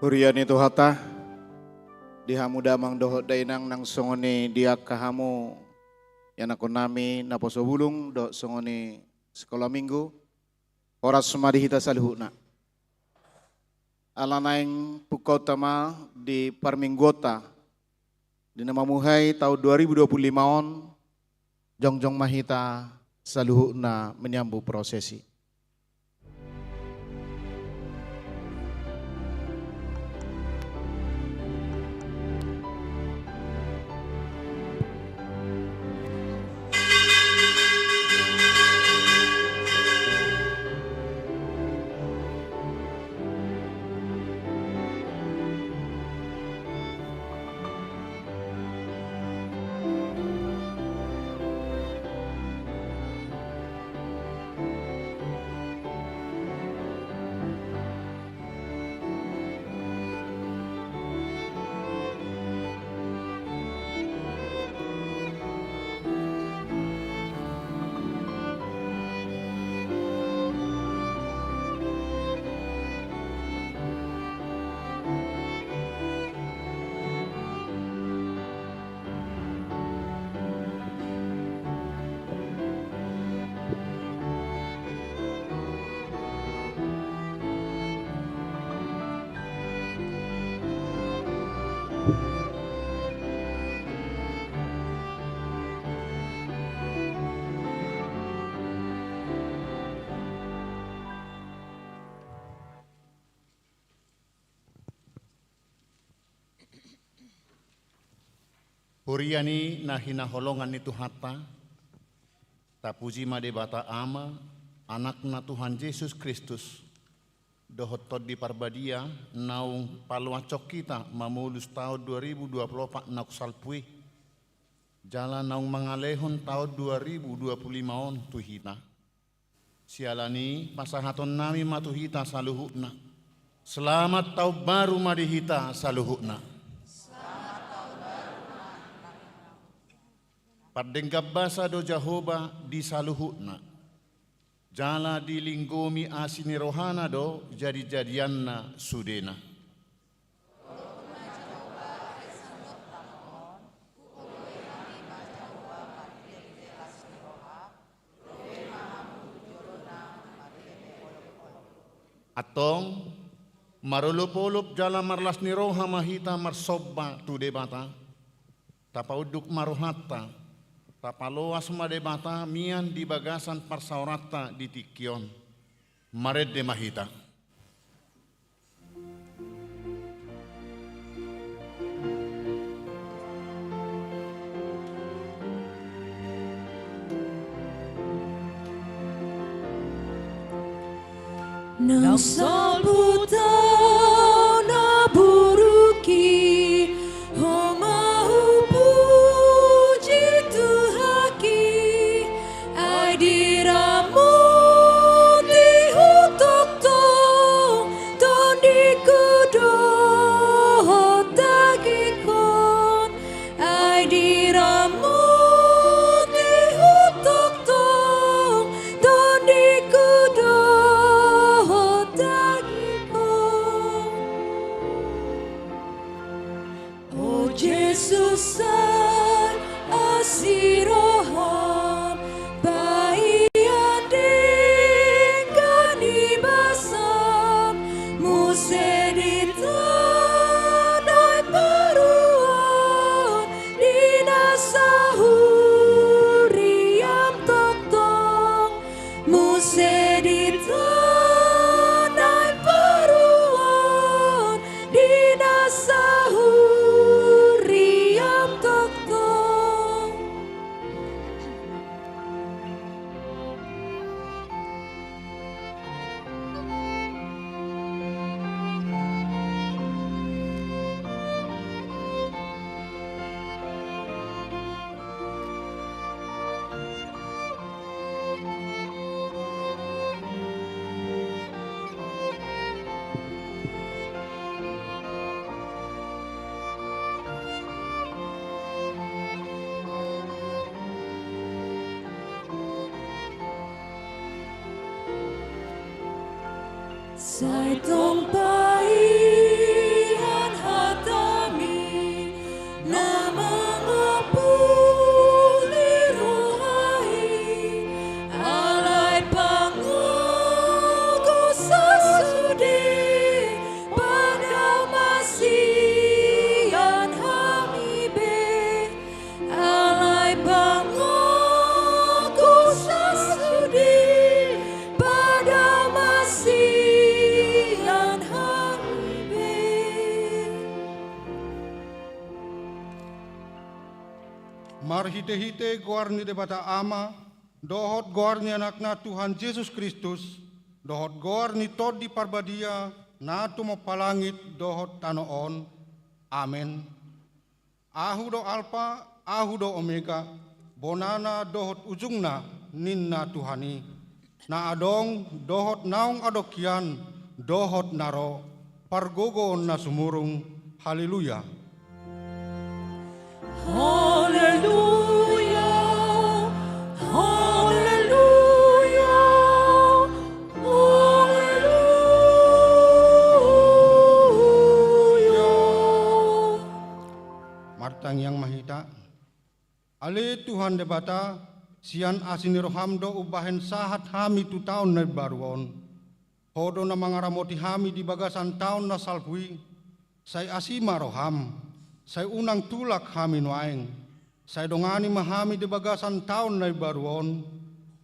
Huriani Tuhata dihamu damang dohot dainang nang songoni dia kahamu yang aku nami naposo bulung do songoni sekolah minggu horas sumadi hita salihuna ala naing pukau tama di Parminggota di nama muhai tahun 2025 on jongjong mahita saluhuna menyambut prosesi. Huriani nahina holongan itu hata, tapuji made bata ama, anakna Tuhan Yesus Kristus, dohotod di parbadia, naung paluacok kita mamulus tahun 2024 nak salpui, jalan naung mangalehon tahun 2025 on tuhina. Sialani pasahaton nami matuhita saluhukna, selamat tahun baru madihita saluhukna. Paddenggap basa do Jehovah di saluhutna. Jala di linggomi asini rohana do jadi-jadianna sudena. Atong marulupulup jala marlas ni roha mahita marsobba tu debata. Tapauduk maruhata. Tapaloas madebata mian di bagasan parsaurata di tikion mared de mahita. Nang salbuta na buruki Sai tong pai Marhite-hite goarni de bata ama, dohot goarni anakna Tuhan Yesus Kristus, dohot goarni tod di parbadia, natu mapalangit dohot tanoon. Amen. Ahu do alpa, ahu do omega, bonana dohot ujungna ninna Tuhani. Na adong dohot naung adokian, dohot naro, pargogo na sumurung. Haleluya. Haleluya, haleluya, haleluya. Martang yang mahita, ale Tuhan debata, sian asinirohamdo ubahen sahat hami tu tahun na baruon. Hodo na mangaramoti hami di bagasan tahun na salpui, say asima roham, say unang tulak hami nuaeng, say dongani mahami di bagasan tahun na baruon,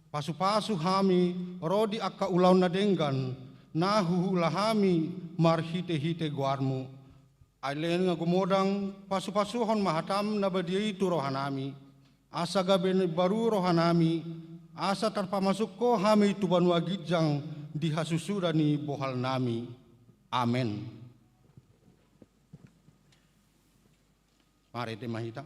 pasu-pasu hami rodi akka ulaw na denggan, nahuhula hami marhite-hite guarmu. Ailen nga gumodang pasu-pasuhon mahatam na badiay itu rohanami, asa gabi baru rohanami, asa terpamasuk ko hami tuban wagidjang dihasusuda ni bohal nami. Amen. Mari te mahita.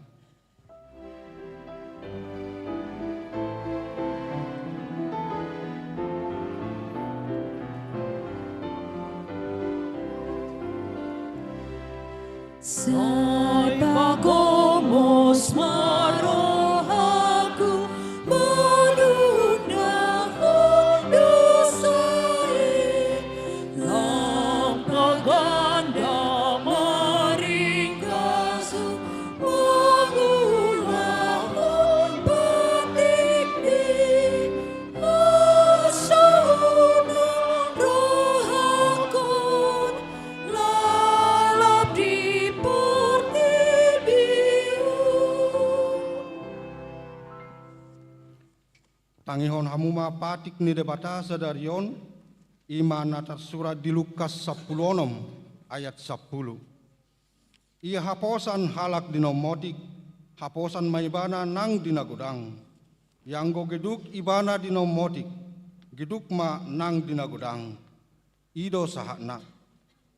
Sai pagomos marohaku menundahun dosai lampaganda maringkasu mengulahun batikni asuna rohakun lalap di Tangihon hamuma patik ni debata sadarion iman atas surat di Lukas 10 ayat 10. Ia haposan halak dinomotik, haposan maibana nang dinagudang. Yang go geduk ibana dinomotik, geduk ma nang dinagudang. Ido sahakna,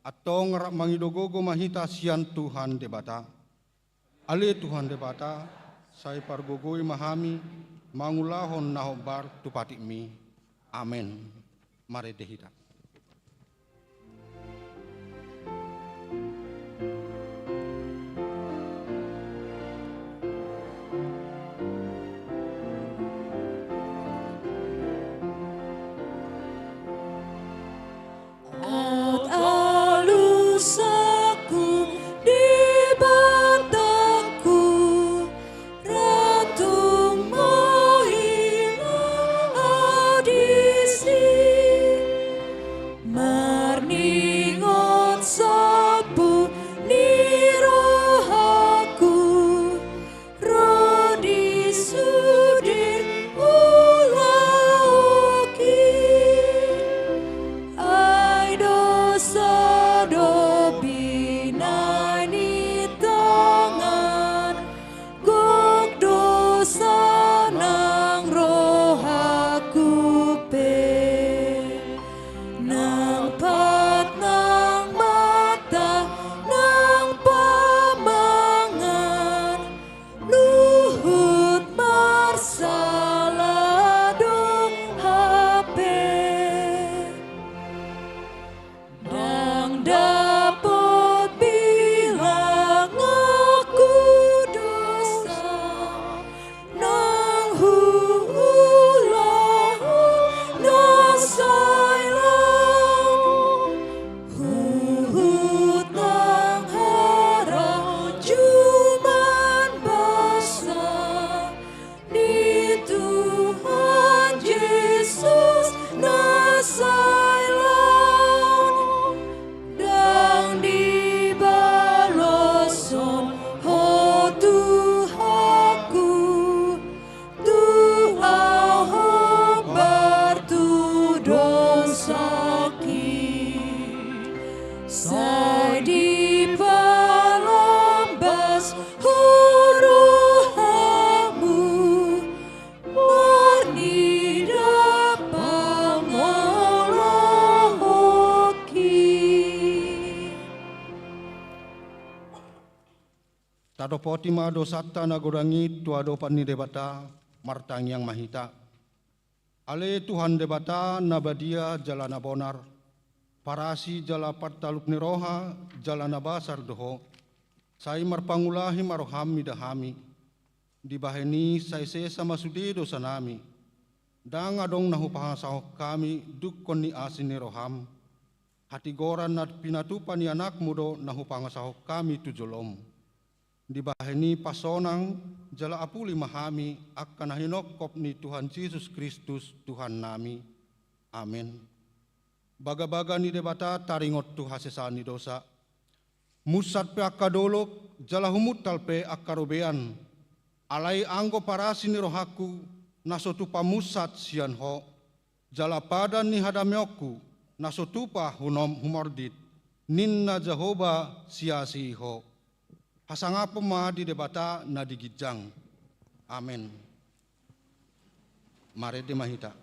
atau ngarap mangidogogo mahita sian Tuhan debata. Ale Tuhan debata, saya pargogoi mahami, mangulahon nahobar tupati mi. Amen. Mari dehita. At alusaku di bataku ratung mohina adisi Tado poti ma dosata nagorangi tuado pani debata martang yang mahita. Ale Tuhan debata nabadia jalana bonar. Parasi jala partaluk niroha jalana basar doho. Sai marpangulahi marohami dahami. Dibaheni sai sesa masudi dosa nami. Dang adong nahupahasahok kami dukon ni asin niroham. Hati goran nat pinatupan ni anak mudo nahupangasahok kami tujolom. Dibaheni pasonang jala apuli mahami akan hinokop ni Tuhan Yesus Kristus Tuhan nami. Amin. Baga-baga ni debata taringot tu hasesani dosa. Musat pe akadolok jala humut talpe akarobean. Alai anggo parasi ni rohaku nasotupa musat sian ho. Jala padan ni hadamyoku nasotupa hunom humordit. Ninna Jehovah siasi ho. Hasangapa ma di debata na digijang. Amin. Mari di mahita.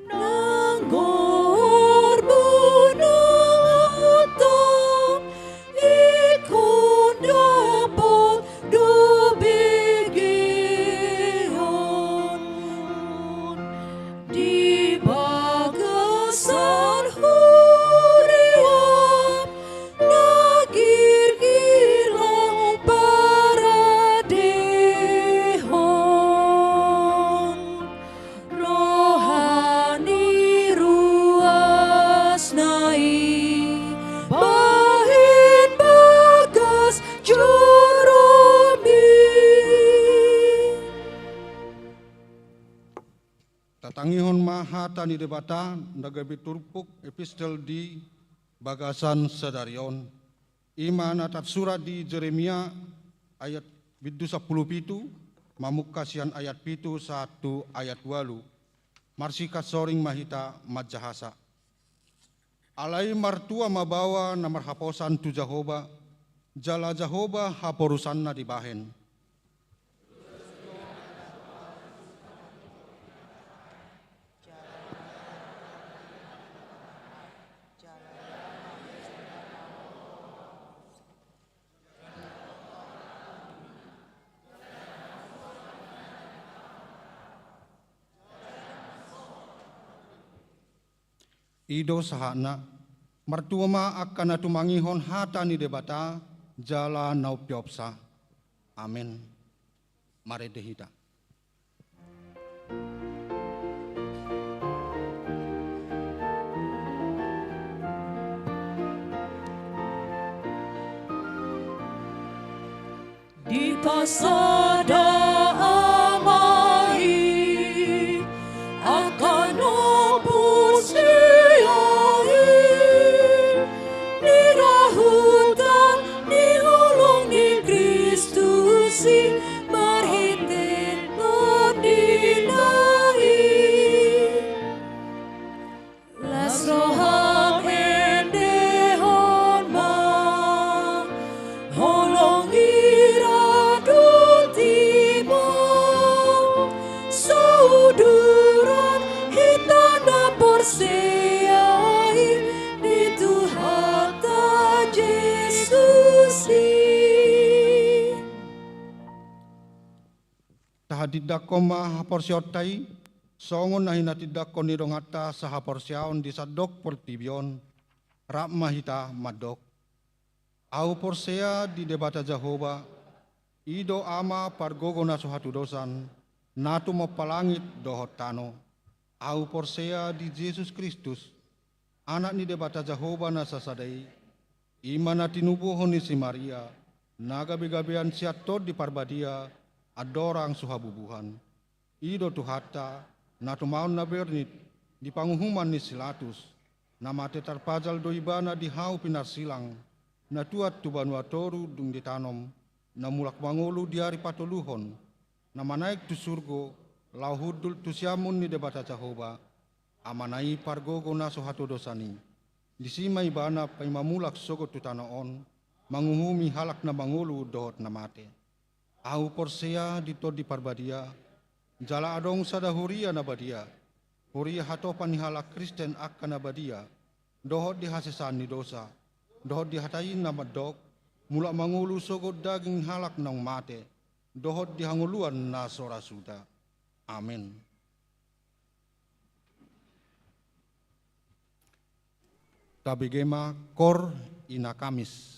Nanggor bunang atom ikon dapat dobegyon di bagasan hurian nagirgilang paradehon rohani ruas nai bahin bagas jurumi. Tatangihon maha tani debata nagabi turpuk epistel di bagasan sedarion. Iman atat surat di Jeremia ayat bidu 10 pitu, mamuk kasihan ayat pitu 1 ayat 8. Marsikat soring mahita majahasa. Alai martua mabawa namar haposan tu Jehovah, jala Jehovah haporusanna dibahen. Ido sahana martua ma akan atumangihon hata ni debata jala nau piopsa. Amin. Mari dehita. Di kasada amai akan opus siai ni rahutan ni hulung ni Kristusi marhiten nodinai las roham endehon ma holong iradutimo sauduran hitana porsiai di Tuhata Jesusi. Tahadidako ma haporsiotai songon na hinatidako ni rongata sa haporsiaon di sadok portibion rap mahita madok. Au porsea di debata Jehovah ido ama pargogo na suhatu dosan natu mapalangit dohot tano. Au porsea di Yesus Kristus anak ni debata Jehovah na sasadai iman na tinubuhon ni si Maria nagabi-gabian siatot di parbadia adorang suhabubuhan. Ido tuhata na tumaon na bernit di panguhuman ni Silatus na mate tarpajal do ibana di hau pinarsilang na tuat tubanua toru dung ditanom na mulak mangulu di hari patuluhon na manaik tu surgo lau hudul tu siamun ni debata Jehovah amanai pargogo na suhatu dosani disima ibana paimamulak sogo tu tanaon manguhumi halak na mangulu dohot na mate. Au porsea dito di parbadia, jala adong sada huria na badia, huria hato panihala Kristen akan na badia, dohot di hasesan ni dosa, dohot di hatayin na madok, mula mangulu sogod daging halak nang mate, dohot di hanguluan na sorasuda. Amin. Tabigema kor ina Kamis.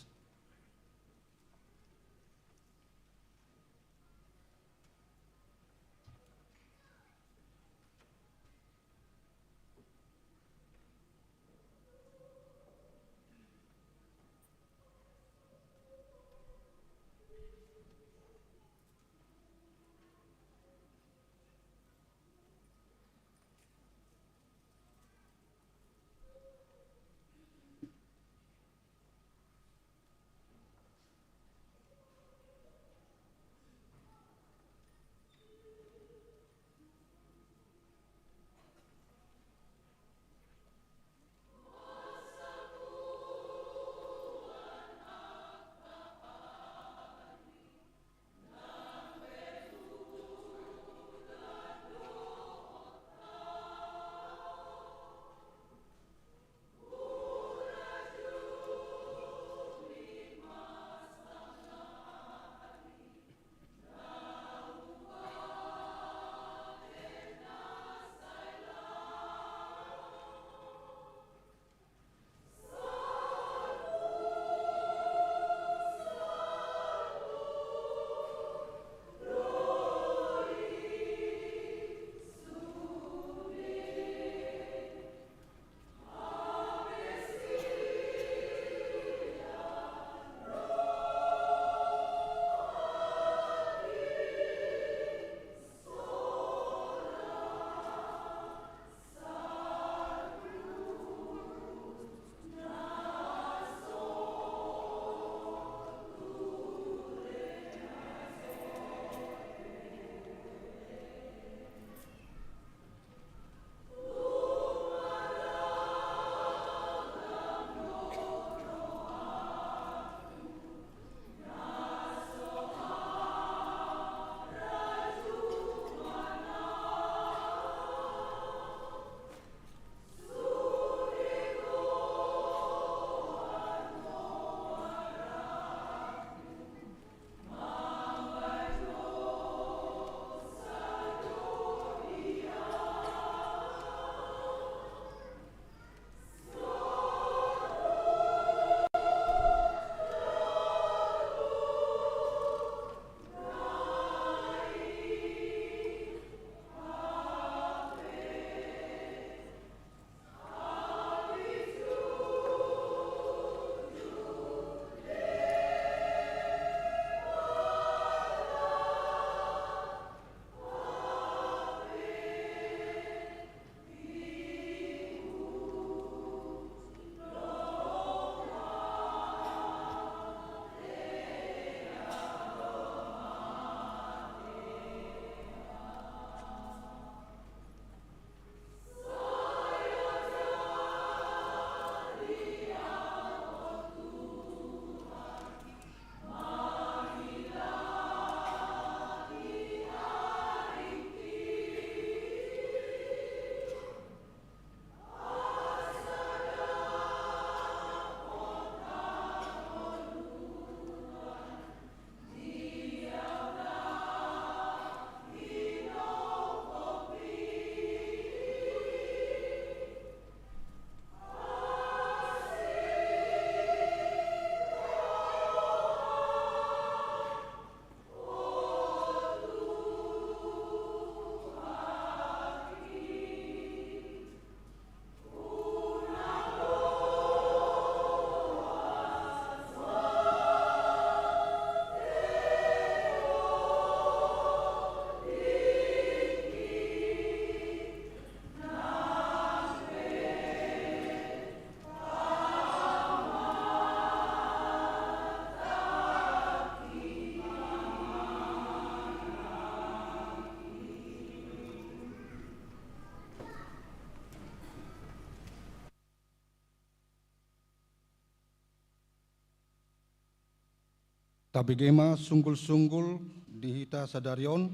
Tabigema sunggul-sunggul di Hita Sadarion,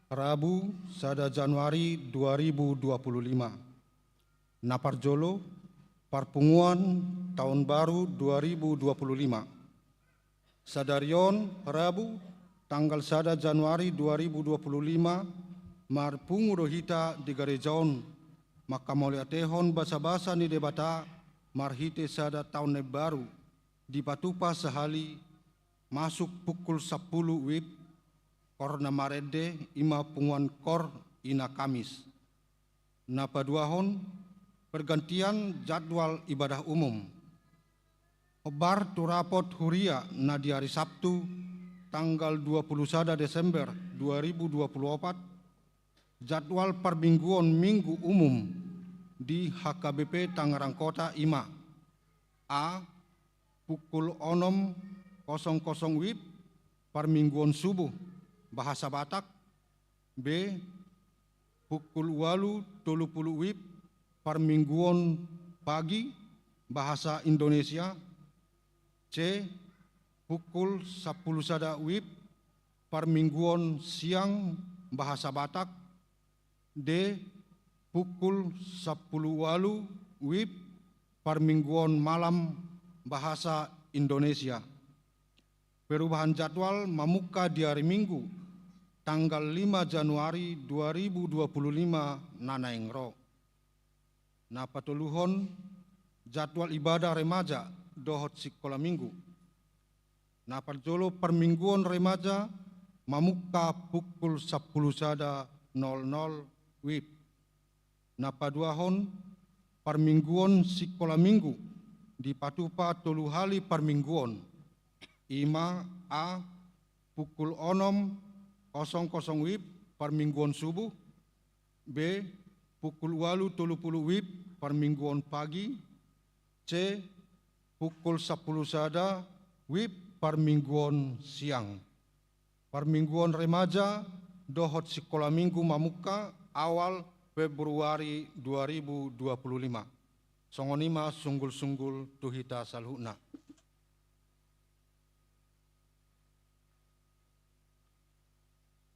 Rabu, Sada Januari 2025. Naparjolo, Parpunguan Tahun Baru 2025. Sadarion, Rabu, tanggal Sada Januari 2025, Marpungu Rohita di Garejaon, maka mulia tehon basa-basa ni debata, marhite Sada Tahun Baru, di Patupa sehali, masuk pukul 10 WIB, korna marede ima punguan kor ina Kamis. Napaduahon pergantian jadwal ibadah umum. Obar tu rapot huria na di hari Sabtu tanggal 21 Desember 2024 jadwal permingguan minggu umum di HKBP Tangerang Kota Ima. A. Pukul 6.00 WIB permingguan subuh bahasa Batak. B. Pukul 8.30 WIB permingguan pagi bahasa Indonesia. C. Pukul 10.00 WIB permingguan siang bahasa Batak. D. Pukul 10.00 WIB permingguan malam bahasa Indonesia. Perubahan jadwal memuka di hari Minggu, tanggal 5 Januari 2025 nanaengro. Napatuluhon jadwal ibadah remaja dohot sekolah minggu. Naparjolo permingguan remaja memuka pukul 10.00 WIB. Napaduahon permingguan sekolah minggu di Patupa toluhali permingguan. Ima A. Pukul 6.00 WIB permingguan subuh. B. Pukul 8.30 WIB permingguan pagi. C. Pukul 10.00 WIB permingguan siang. Permingguan remaja dohot sekolah minggu mamuka awal Februari 2025. Songonima sunggul-sunggul tuhita salhuna.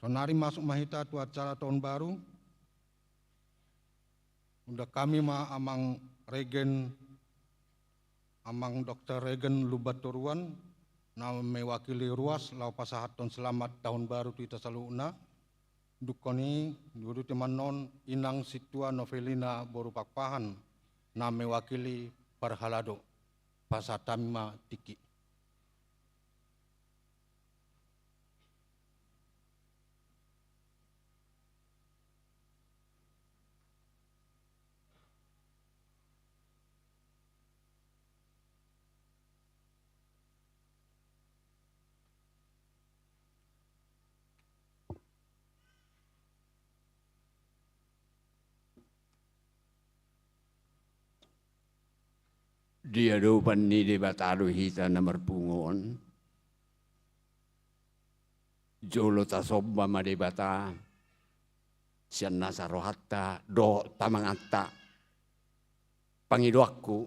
Sonari masuk mahita tu acara tahun baru. Udah kami amang regen, amang Dr. Regen Lubaturuan, na mewakili ruas lau pasahaton selamat tahun baru tu ita saluna. Dukoni dulu teman non inang situa novelina boru pakpahan na mewakili parhalado pasatama tiki. Dia dopan ni de bataru hita na marpungon. Jolo ta sobba ma de bata. Sian nasa rohatta do tamangatta. Pangidoakku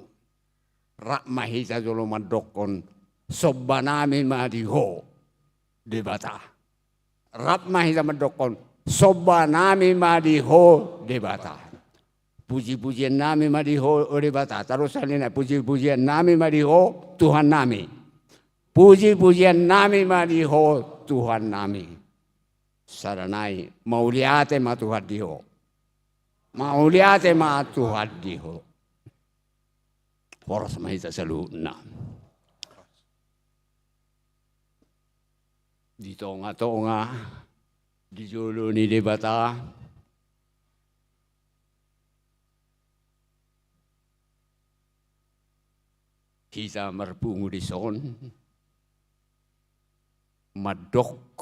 rak mahita jolo madokon sobba nami ma diho de bata. Rak mahita madokon sobba nami ma diho de bata. Puji-pujian nami madiho oleh bata. Terus salina puji-pujian nami madiho Tuhan nami. Puji-pujian nami madiho Tuhan nami. Saranai mauliate ma Tuhan diho. Mauliate ma Tuhan diho. Horas mahita saluna. Di tonga-tonga di jolo ni de bata. Kita marpungu di son, madok,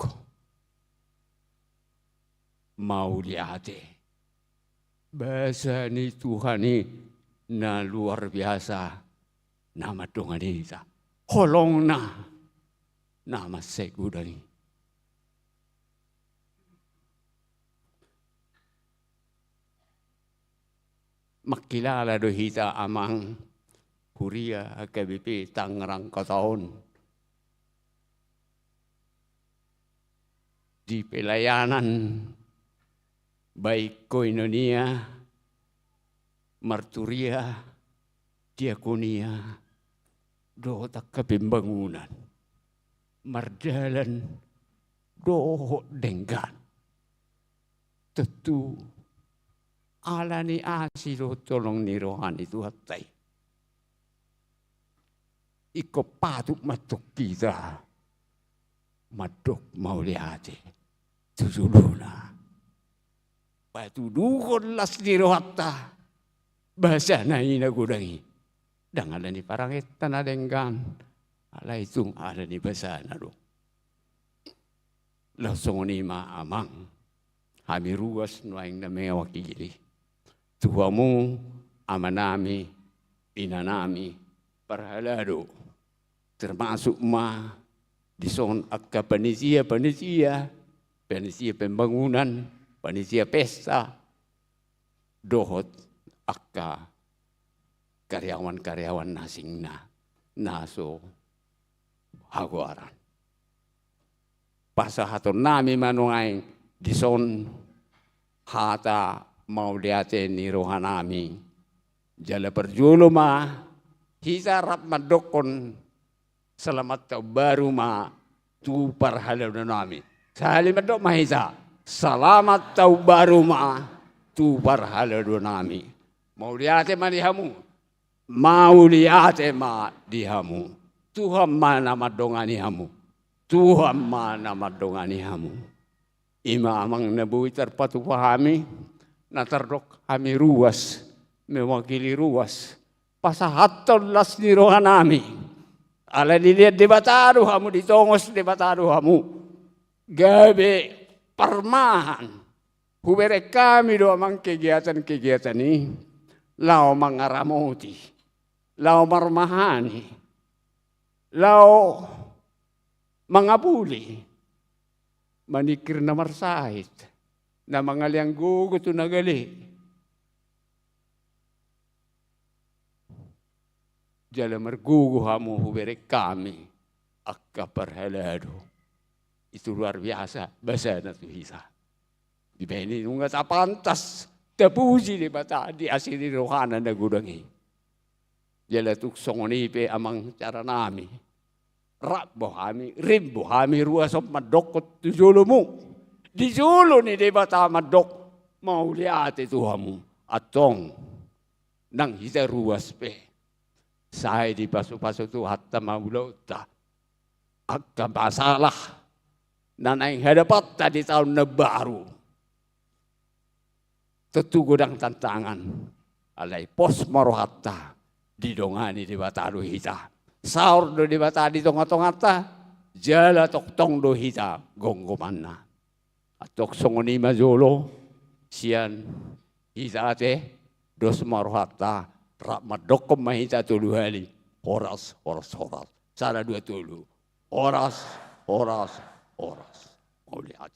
mauliate. Bahasa ni Tuhan ni na luar biasa, nama dongan kita. Holong na, nama segudani. Makilala do hita amang Huria HKBP Tangerang Kotaon. di pelayanan baik koinonia, marturia, diakonia, doho takka pembangunan, mardalan, doho denggan. Tentu ala ni asilo tolong ni rohani itu hatai. Iko patuk matuk kita, madok mau lihat tujuluna. Batu dukon las ni rohata, bahasa na inagudangi. Dangan ni parang etan adenggan, ala itung ala ni bahasa na do. Langsung ni maamang, kami ruas nuaing na mga wakili. Tuhamu, ama nami, ina nami, parhalado. Termasuk di son akka panisia pembangunan, panisia pesta, dohot akka karyawan-karyawan nasing naso haguaran. Pasahaton nami manuaing di son hata mau liate ni rohanami. Jala perjulo hisarap madokon selamat tau baru tu parhalau nami. Sahali madok mahisa selamat tau baru tu parhalau nami. Mau liate dihamu, mau liate dihamu. Tuhan mana madongani hamu, Tuhan mana madongani hamu. Ima amang nabuhi terpatu pahami, natardok kami ruas, mewakili ruas. Pasahaton las ni rohanami. Ala dilihat di Bataru hamu, ditongos di Bataru hamu. Gabe permahan. Hubere kami do amang kegiatan-kegiatan ini. Lau mangaramoti. Lau marmahani. Lau mangabuli. Manikir na marsahit. Na mga liang guguto na gali. Jala margugu hamu hubere kami akka parhalado. Itu luar biasa bahasa na tuhisa. Di beni nunga sa pantas tapuji di bata di asili rohana na gudangi. Jala tuksong pe amang cara nami. Rakbo hami, rimbo hami ruasop madokot tujulumu. Di julu ni di bata madok mau lihat itu hamu atong nang hita ruas pe. Saya di pasu-pasu tu hatta maulota. Agak masalah. Dan yang hadapat tadi tahun baru. Tentu gudang tantangan. Alai pos marohata. Didongani di bataru hita. Saur do di bata di tonga-tongata. Jala tok tong do hita. Gonggomanna. Atok songoni majolo. Sian hita te. Dos marohata. Madokkom mahita tulu hali. Horas. Sana dua tulu. Horas. Mau lihat.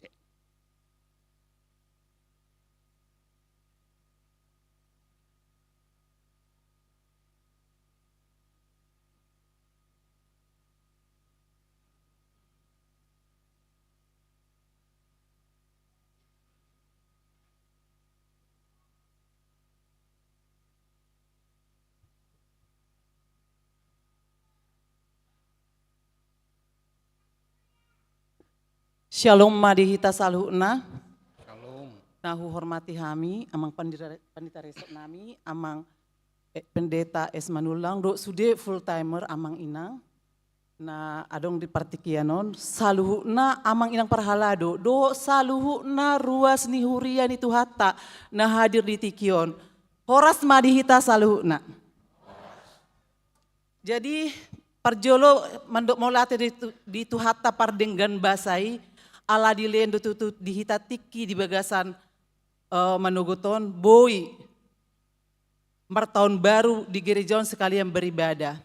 Shalom madihita saluhna. Shalom. Nahu hormati kami, amang pandita resok nami, amang pendeta Esmanulang, do sude full timer amang inang. Na adong di partikianon, saluhna amang inang parhalado, do saluhna ruas ni huria ni tuhata, na hadir di tikion. Horas madihita saluhna. Jadi parjolo mandok molate di tuhata pardenggan basai, ala dilen tutu dihita tiki di bagasan manugoton boy martahun baru di gerejaon sekalian beribadah.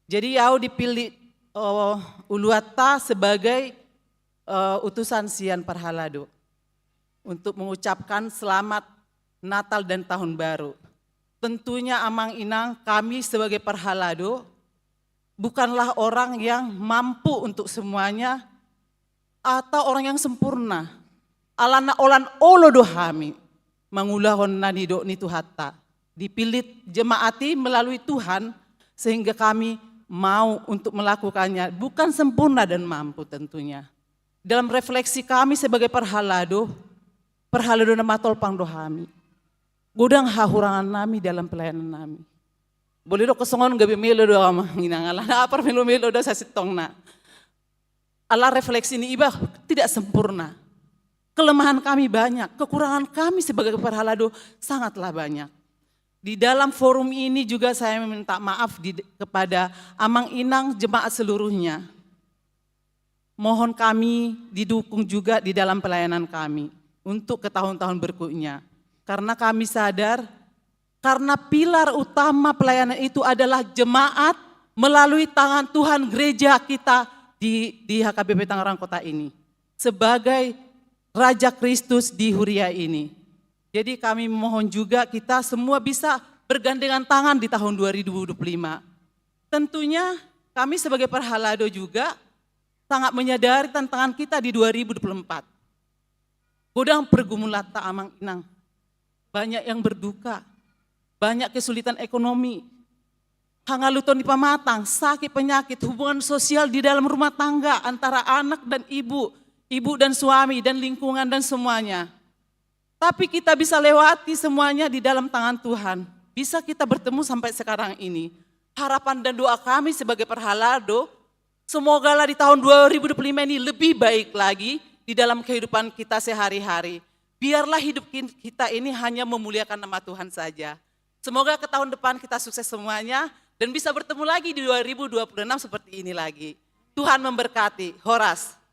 Jadi au dipilih uluata sebagai utusan sian parhalado untuk mengucapkan selamat Natal dan Tahun Baru. Tentunya amang inang kami sebagai parhalado bukanlah orang yang mampu untuk semuanya. atau orang yang sempurna. Alana olan olo dohami mangulahon nani do nitu hatta. Dipilih jemaati melalui Tuhan sehingga kami mau untuk melakukannya. Bukan sempurna dan mampu tentunya. Dalam refleksi kami sebagai perhalado nama tolpang dohami. Godang hahurangan nami dalam pelayanan nami. Boleh do kesongon gabi melo do inang ala na apar melo do sasitong na. Allah refleksi ini iba tidak sempurna. Kelemahan kami banyak, kekurangan kami sebagai perhalado sangatlah banyak. Di dalam forum ini juga saya meminta maaf kepada Amang Inang jemaat seluruhnya. Mohon kami didukung juga di dalam pelayanan kami untuk ke tahun-tahun berikutnya. Karena kami sadar, karena pilar utama pelayanan itu adalah jemaat melalui tangan Tuhan gereja kita di HKBP Tangerang Kota ini. Sebagai Raja Kristus di Huria ini. Jadi kami mohon juga kita semua bisa bergandengan tangan di tahun 2025. Tentunya kami sebagai perhalado juga sangat menyadari tantangan kita di 2024. Godang pergumulan tak Amang Inang. Banyak yang berduka, banyak kesulitan ekonomi, hangaluton di pamatang, sakit penyakit, hubungan sosial di dalam rumah tangga antara anak dan ibu dan suami dan lingkungan dan semuanya. Tapi kita bisa lewati semuanya di dalam tangan Tuhan. Bisa kita bertemu sampai sekarang ini. Harapan dan doa kami sebagai perhalado, semogalah di tahun 2025 ini lebih baik lagi di dalam kehidupan kita sehari-hari. Biarlah hidup kita ini hanya memuliakan nama Tuhan saja. Semoga ke tahun depan kita sukses semuanya dan bisa bertemu lagi di 2026 seperti ini lagi. Tuhan memberkati. Horas.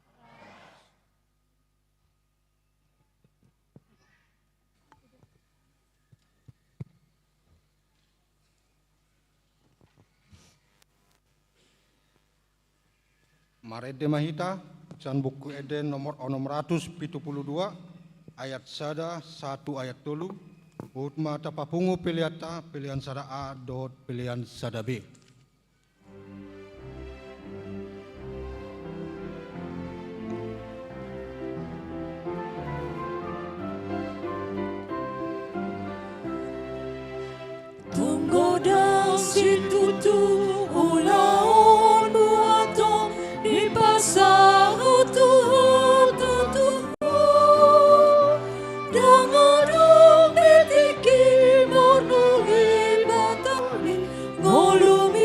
Marede Mahita, Can Buku Eden nomor 672, ayat sada 1 ayat 3, Utma tapapungu piliata, pilihan sada A, dot pilihan sada B. Tunggu dan situ tu ulaon buato di pasang Tuhan dengan petiki mornungi batali ngolumi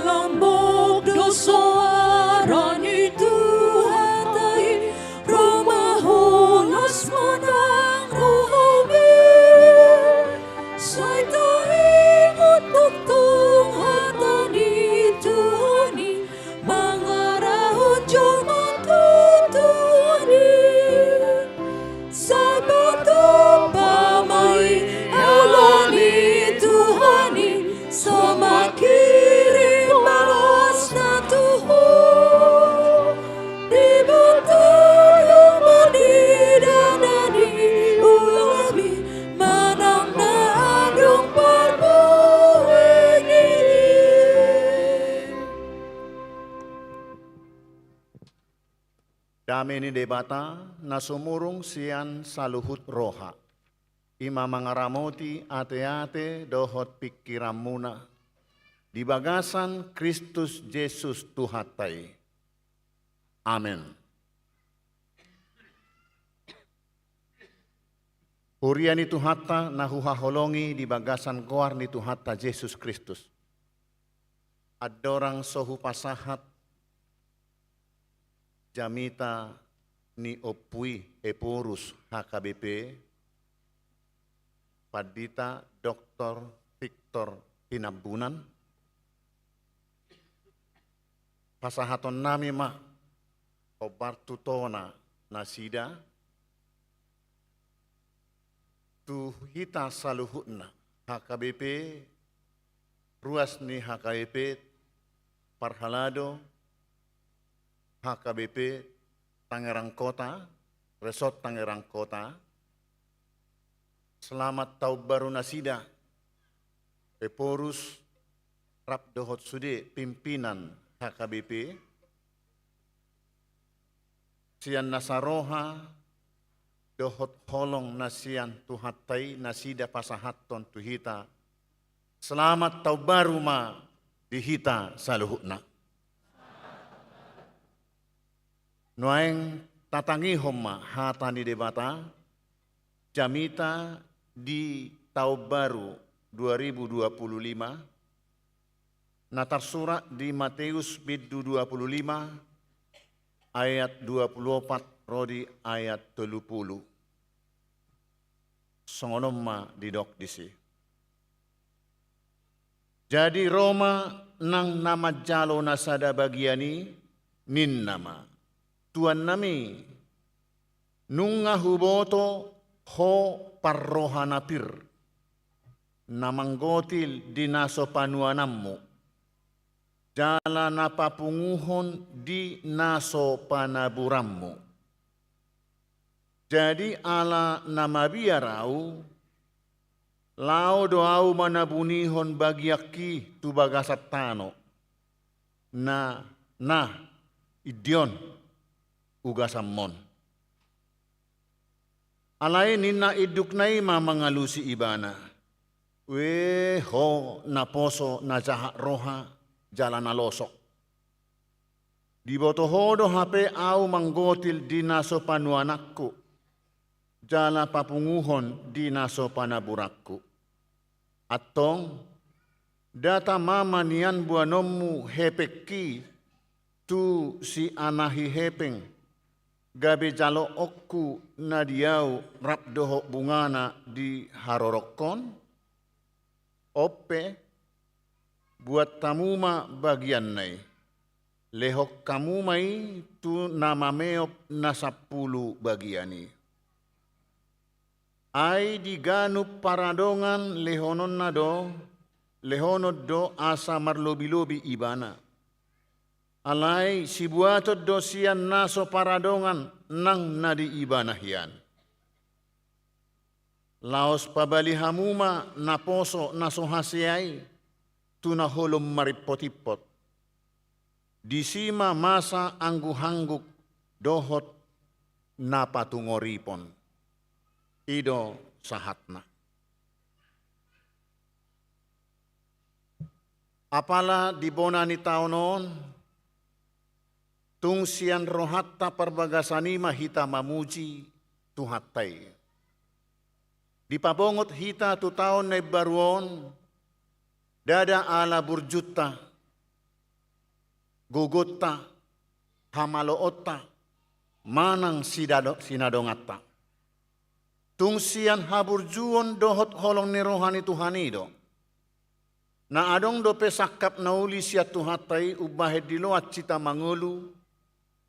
lambok dosoarani Tuhatai Roma holas manang rohome Saitai untuk Tuhatani Tuhani Mangarahon joman Tuhani Sabato pamai Eulani Tuhani Sama kirim balas na Tuhan Dibantai umani danani ulami Manang na adong parbuengi Dami ni debata na sumurong siyan sa luhut roha. Ima mangaramoti ate-ate dohot pikiran muna. Di bagasan Kristus Yesus Tuhatai. Amin. Hurian ni Tuhata nahuhaholongi di bagasan koar ni Tuhata Yesus Kristus. Adorang sohu pasahat jamita ni opui epurus HKBP Padita Dr. Victor Hinabunan pasahaton nami ma obartutona nasida tu hita saluhutna HKBP ruas ni HKBP Parhalado HKBP Tangerang Kota Resort Tangerang Kota Selamat Tahun Baru Nasida Eporus Rap Dohot Sude Pimpinan HKBP Sian Nasaroha Dohot Holong Nasian Tuhatai Nasida Pasahaton Tuhita Selamat Tahun Baru Ma Dihita Saluhutna Noeng tatangi homa hatani debata jamita di tahun baru 2025 natar surat di Matius bidu 25 ayat 24 rodi ayat 30 songonomma didok disi jadi Roma nang nama jalo nasada bagiani nin nama Tuan nami nunga huboto ho parrohanapir namanggotil dinaso panuanammu jala napapunguhon di naso panaburammu jadi ala nama biarau lao doau manabunihon bagiaki tu bagasat tano na idion ugasammon alay nina iduk na ima mangalusi ibana. We ho na poso na jaha roha jalan alosok. Di botohodo hape au manggotil dinaso panuanakku. Jala papunguhon dinaso panaburakku. Atong data mama nian buanommu hepeki tu si anahi hepeng. Gabe jalo okku nadiau rap dohok bungana di harorokon. Ope buat tamuma bagian nai. Lehok kamu mai tu nama meop nasapulu bagiani. Ai diganup paradongan lehonon nado, lehonod do asa marlobi-lobi ibana. Alai sibuatot dosian naso paradongan nang nadi ibanahian. Laos pabali hamuma naposo naso hasiai tunaholom maripotipot. Disima masa anggu-hangguk dohot napatungoripon. Ido sahatna. Apala dibona ni taonon tung sian rohatta perbagasani mahita mamuji tuhattai. Dipabongot hita tu taon na baruon dada ala burjuta gogotta, hamalootta, manang sinadongatta. Tungsian haburjuon dohot holong ni rohani Tuhanido. Na adong do pesakap na uli siya tuhatay ubahed diloat cita mangulu,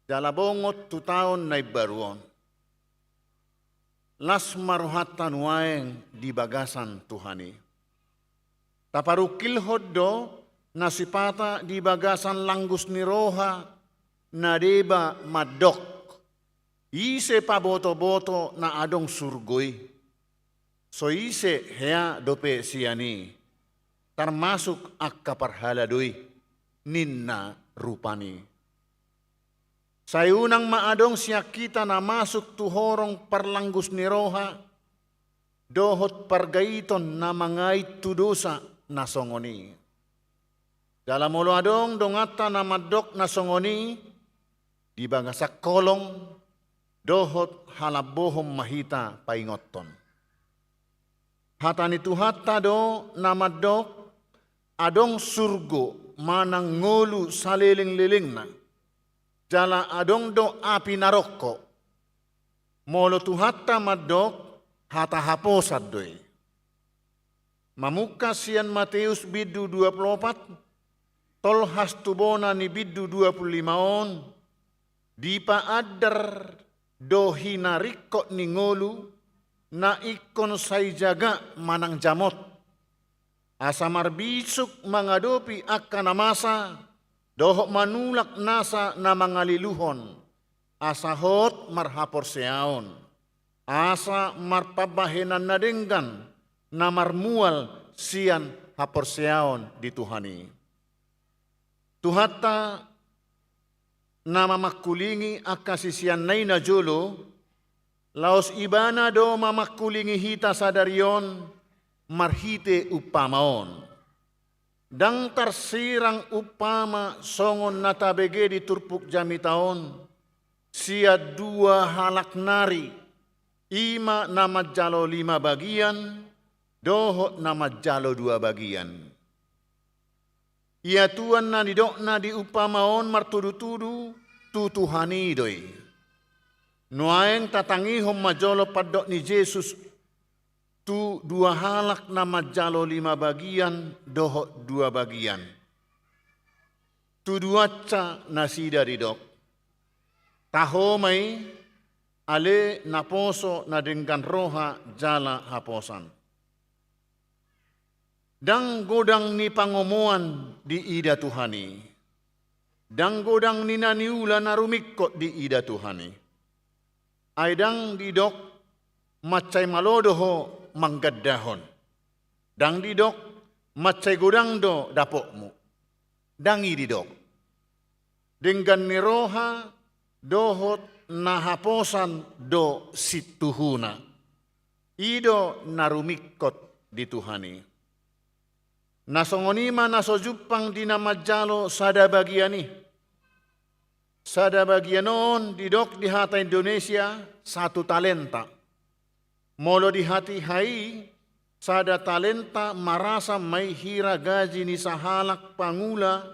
dalabongot 2 taon na ibaruon. Las maruhatan waeng di bagasan Tuhani. Taparukil hoddo nasipata di bagasan langgus ni roha na deba madok. Ise pa boto-boto na adong surgoy. So ise hea dope siyani. Termasuk akaparhaladoy ninna rupani. Sayunang maadong siya kita na masuk tuhorong parlanggus ni roha. Dohot pargaiton na mangait tudosa na songoni. Dalam ulo adong dongata na madok na songoni. Di bagasak kolong. Dohot halabohom mahita paingoton. Hatani tuhata do namadok adong surgo manang ngolu saliling-liling na. Jala adong do api naroko. Molo tuhata madok hata haposad doy. Mamuka sian Matius biddu 24. Tol hastubona ni biddu 25 on. Dipa adar do hinarikot ni ngolu na ikon say jaga manang jamot. Asa marbisuk mangadopi akanamasa dohok manulak nasa na mangaliluhon. Asa hot marhapor seaon. Asa marpabahenan na denggan na marmual sian hapor seaon di Tuhani. Tuhata na mamakulingi akasisian na jolo, laos ibana do mamakulingi hita sadarion, marhite upamaon. Dang tarsirang upama songon natabege di turpuk jami taon, sia 2 halak nari, ima nama jalo 5 bagian, dohot nama jalo 2 bagian. Ia tuan na didokna di upamaon martudu-tudu tutuhani doi. Nuaeng tatangi hom majolo padok ni Yesus tu 2 halak na majalo 5 bagian doho 2 bagian. Tu 2 ca nasida didok. Taho mai ale naposo na denggan roha jala haposan. Dang godang ni pangomoan di ida Tuhani. Dang godang ni naniula na rumikot di ida Tuhani. Aidang didok macay malodoho manggaddahon. Dang didok macay godang do dapokmu. Dangi didok. Denggan ni roha dohot nahaposan do situhuna. Ido narumikot di Tuhani. Nasongonima nasojupang dinamajalo sada bagiani. Sada bagianon didok di hata Indonesia 1 talenta. Molo di hati hai sada talenta marasa may hira gaji ni sahalak pangula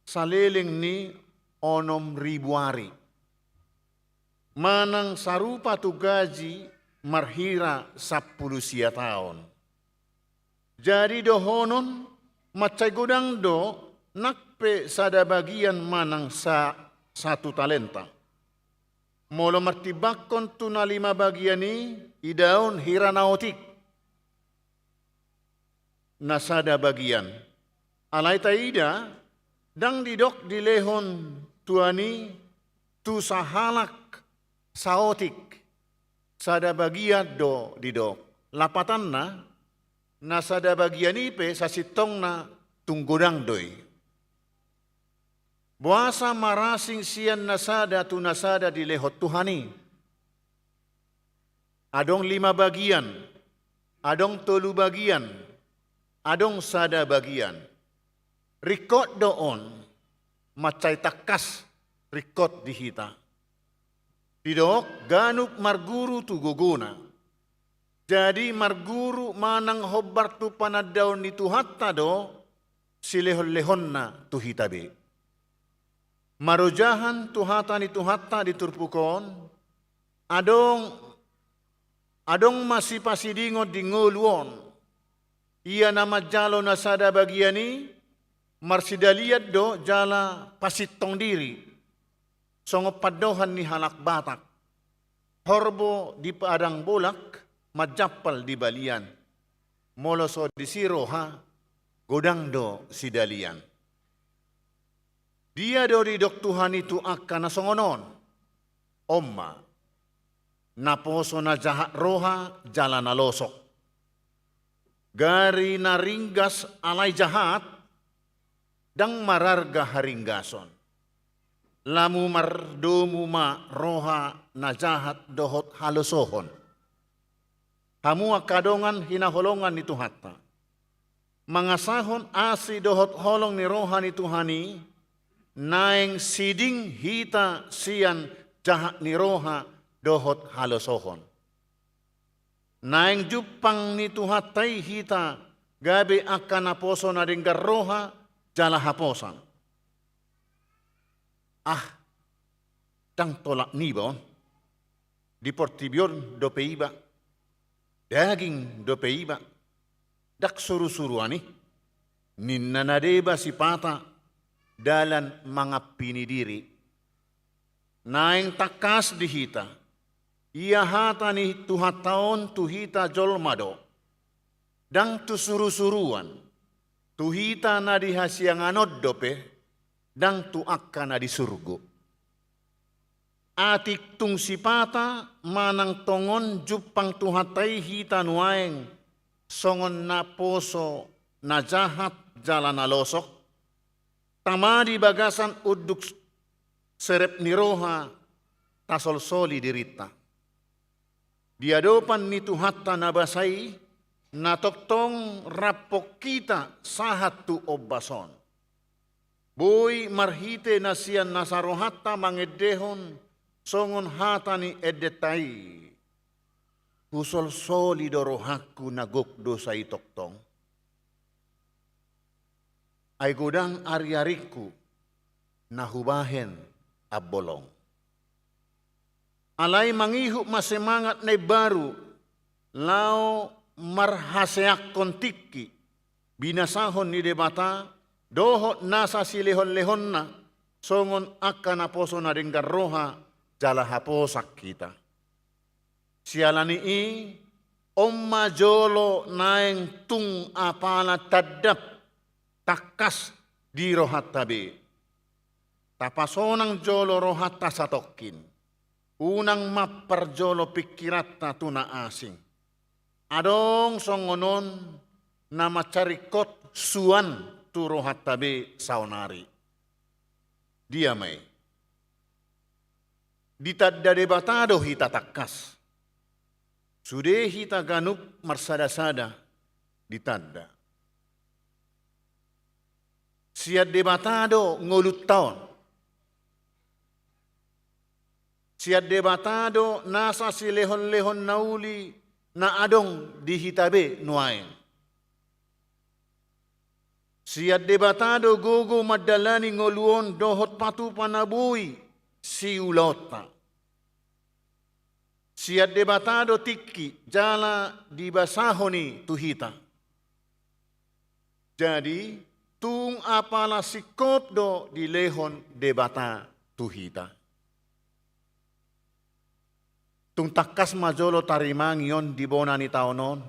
saliling ni 6 ribuari. Manang sarupa tu gaji marhira 10 sia taon. Jadi dohonon macay godang do nakpe sada bagian manang sa 1 talenta. Molo martibakon tu na 5 bagian ni idaon hiranaotik na sada bagian. Alay taida dang didok dilehon tuani tu sahalak saotik sada bagian do didok. Lapatan na sada bagian ipe sa sitong na tunggodang doy. Buasa marasing siyan nasada tu nasada di lehot Tuhani. Adong 5 bagian, adong 3 bagian, adong sada bagian. Rikot doon, macay takas rikot dihita. Didok ganuk marguru tu guguna. Jadi marguru manang hobar tu panadaw ni tuhatta do silehon-lehon na tuhitabi. Marujahan tuhata ni tuhata diturpukon, adong masih pasidingo dinguluon. Ia nama jalo nasada bagiani, marsidaliat do jala pasitong diri. Songo padohan ni halak batak. Horbo di padang bolak, majapal di balian. Moloso di siroha, godang do sidalian. Dia dari dok Tuhan itu akan nasongonon. Omma, naposo na jahat roha jalan nalosok. Gari naringgas alay jahat, dang mararga haringgason. Lamu mardomu ma roha na jahat dohot halosohon. Hamu akadongan hinaholongan ni Tuhata. Mangasahon asi dohot holong ni roha ni Tuhani, naeng siding hita sian jahat ni roha dohot halosohon. Naeng jupang ni Tuhatay hita gabi akan naposo na ringgar roha jala haposan. Dang tolak nibon di portibion do peiba daging do peiba dak suru-suruani ninna nadeba sipata dalan mga pinidiri. Naeng takas dihita, ia hata ni tuhataon tuhita jolmado, dang tu suru-suruan, tuhita na dihasianganod dope, dang tu akka na di surgo. Atik tung sipata manang tongon jupang tuhatay hita nuaeng, songon na poso na jahat jalan nalosok, tamadi bagasan uduk serep ni roha tasol-soli dirita. Diadopan ni Tuhata nabasay natoktong rapok kita sahat tu obason. Boy marhite na siyan nasarohata mangedehon songon hata ni edetay. Kusol-soli dorohaku nagukdo sa itoktong. Ay gudang ari-ariku nahubahen abolong. Alay mangihu masemangat na baru, lao marhaseak kontiki, binasahon ni debata, dohot nasa silehon-lehon na, songon akan naposo na ringgar roha, jala haposak kita. Sialani omma jolo naeng tung apala tadap, takas di rohat tabi. Tapasonang jolo rohat tasatokin. Unang maparjolo pikirat na tuna asing. Adong songonon na macarikot suan tu rohat tabi saunari. Dia may. Ditadda debatado hita takas. Sude hita ganup marsada-sada ditadda. Siad debatado ngulut taon. Siad debatado nasa si lehon-lehon nauli na adong dihitabe nuain. Siad debatado gogo madalani ngoluon dohot patu panabui si ulota. Siad debatado tiki jala dibasahoni tuhita. Jadi tung apala sikop do di lehon debata tuhita. Tung takas majolo tarimangion di bona ni taonon,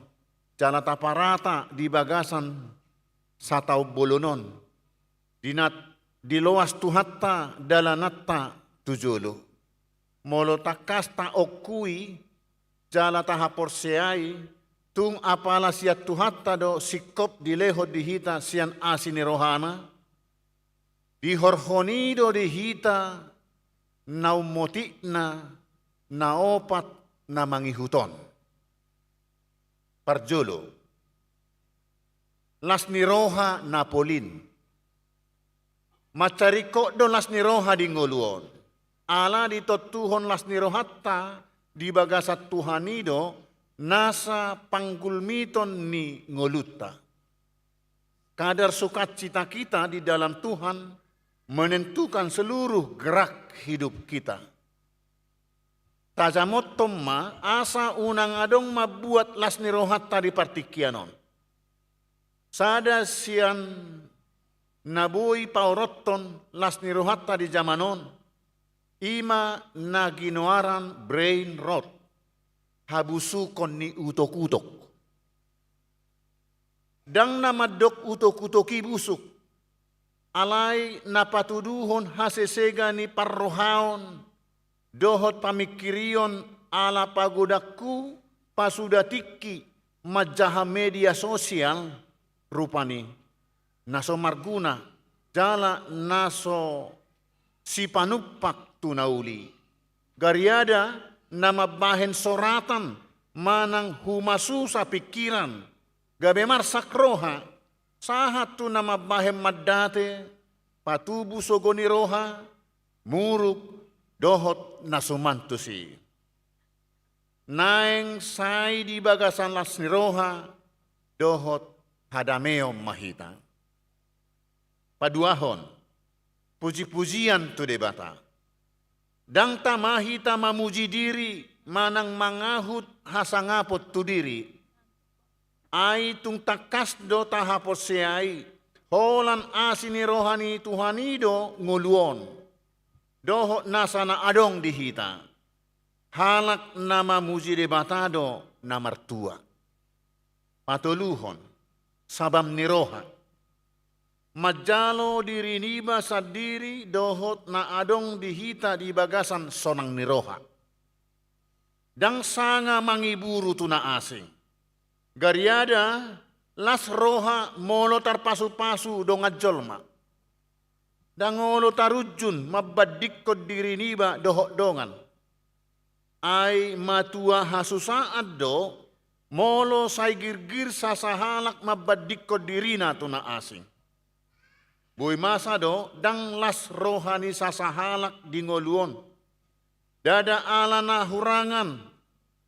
jala taparata di bagasan sa tau bolonon, di loas tuhatta dalanatta tujolo. Molo takas ta okui, jala tahaporseai, tung apala siat tuhatta do sikop di leho di hita sian asini rohana, di horhonido di hita naumotikna na opat na mangihuton. Parjolo, las ni roha napolin. Macariko do las ni roha di ngoluon. Ala ditotuhon las ni rohatta di bagasat Tuhanido nasa panggulmiton ni ngolutta. Kadar sukacita kita di dalam Tuhan menentukan seluruh gerak hidup kita. Tajamot tomma asa unang adong mabuat las ni rohat tadi partikianon. Sada sian nabuhi pauroton las ni rohat tadi zamanon. Ima na ginoaran brain rot. Habusukon ni utok-utok. Dang namadok utok-utoki busuk. Alay napatuduhon hasesega ni parrohaon. Dohot pamikirion ala pagodakku pasudatiki majaha media sosial rupani naso marguna jala naso sipanupak tunauli gariada nama bahen soratan manang humasu sa pikiran gabemar sakroha sahat tu nama bahen maddate patubu sogoni roha muruk dohot nasumantusi. Naeng sai di bagasan las niroha, dohot hadameom mahita. Paduahon, puji-pujian tu debata. Dang tamahita mamuji diri, manang mangahut hasangapot tu diri. Ai tung takas do tahapot seai, holan asini rohani tuhanido nguluon. Dohot nasana adong dihita. Halak nama muji debatado na martua. Patuluhon, sabam niroha. Majalo diri niba sadiri dohot na adong dihita di bagasan sonang niroha. Dang sanga mangiburu tuna asing. Gariada las roha molo tarpasu-pasu dong ajolma. Dangolo tarujun mabadik ko diri niba dohok dongan. Ay matua hasusaad do molo say girgir sasahalak mabadik ko diri na to na asing. Boy masa do dang las rohani sasahalak di ngoluon. Dada ala na hurangan.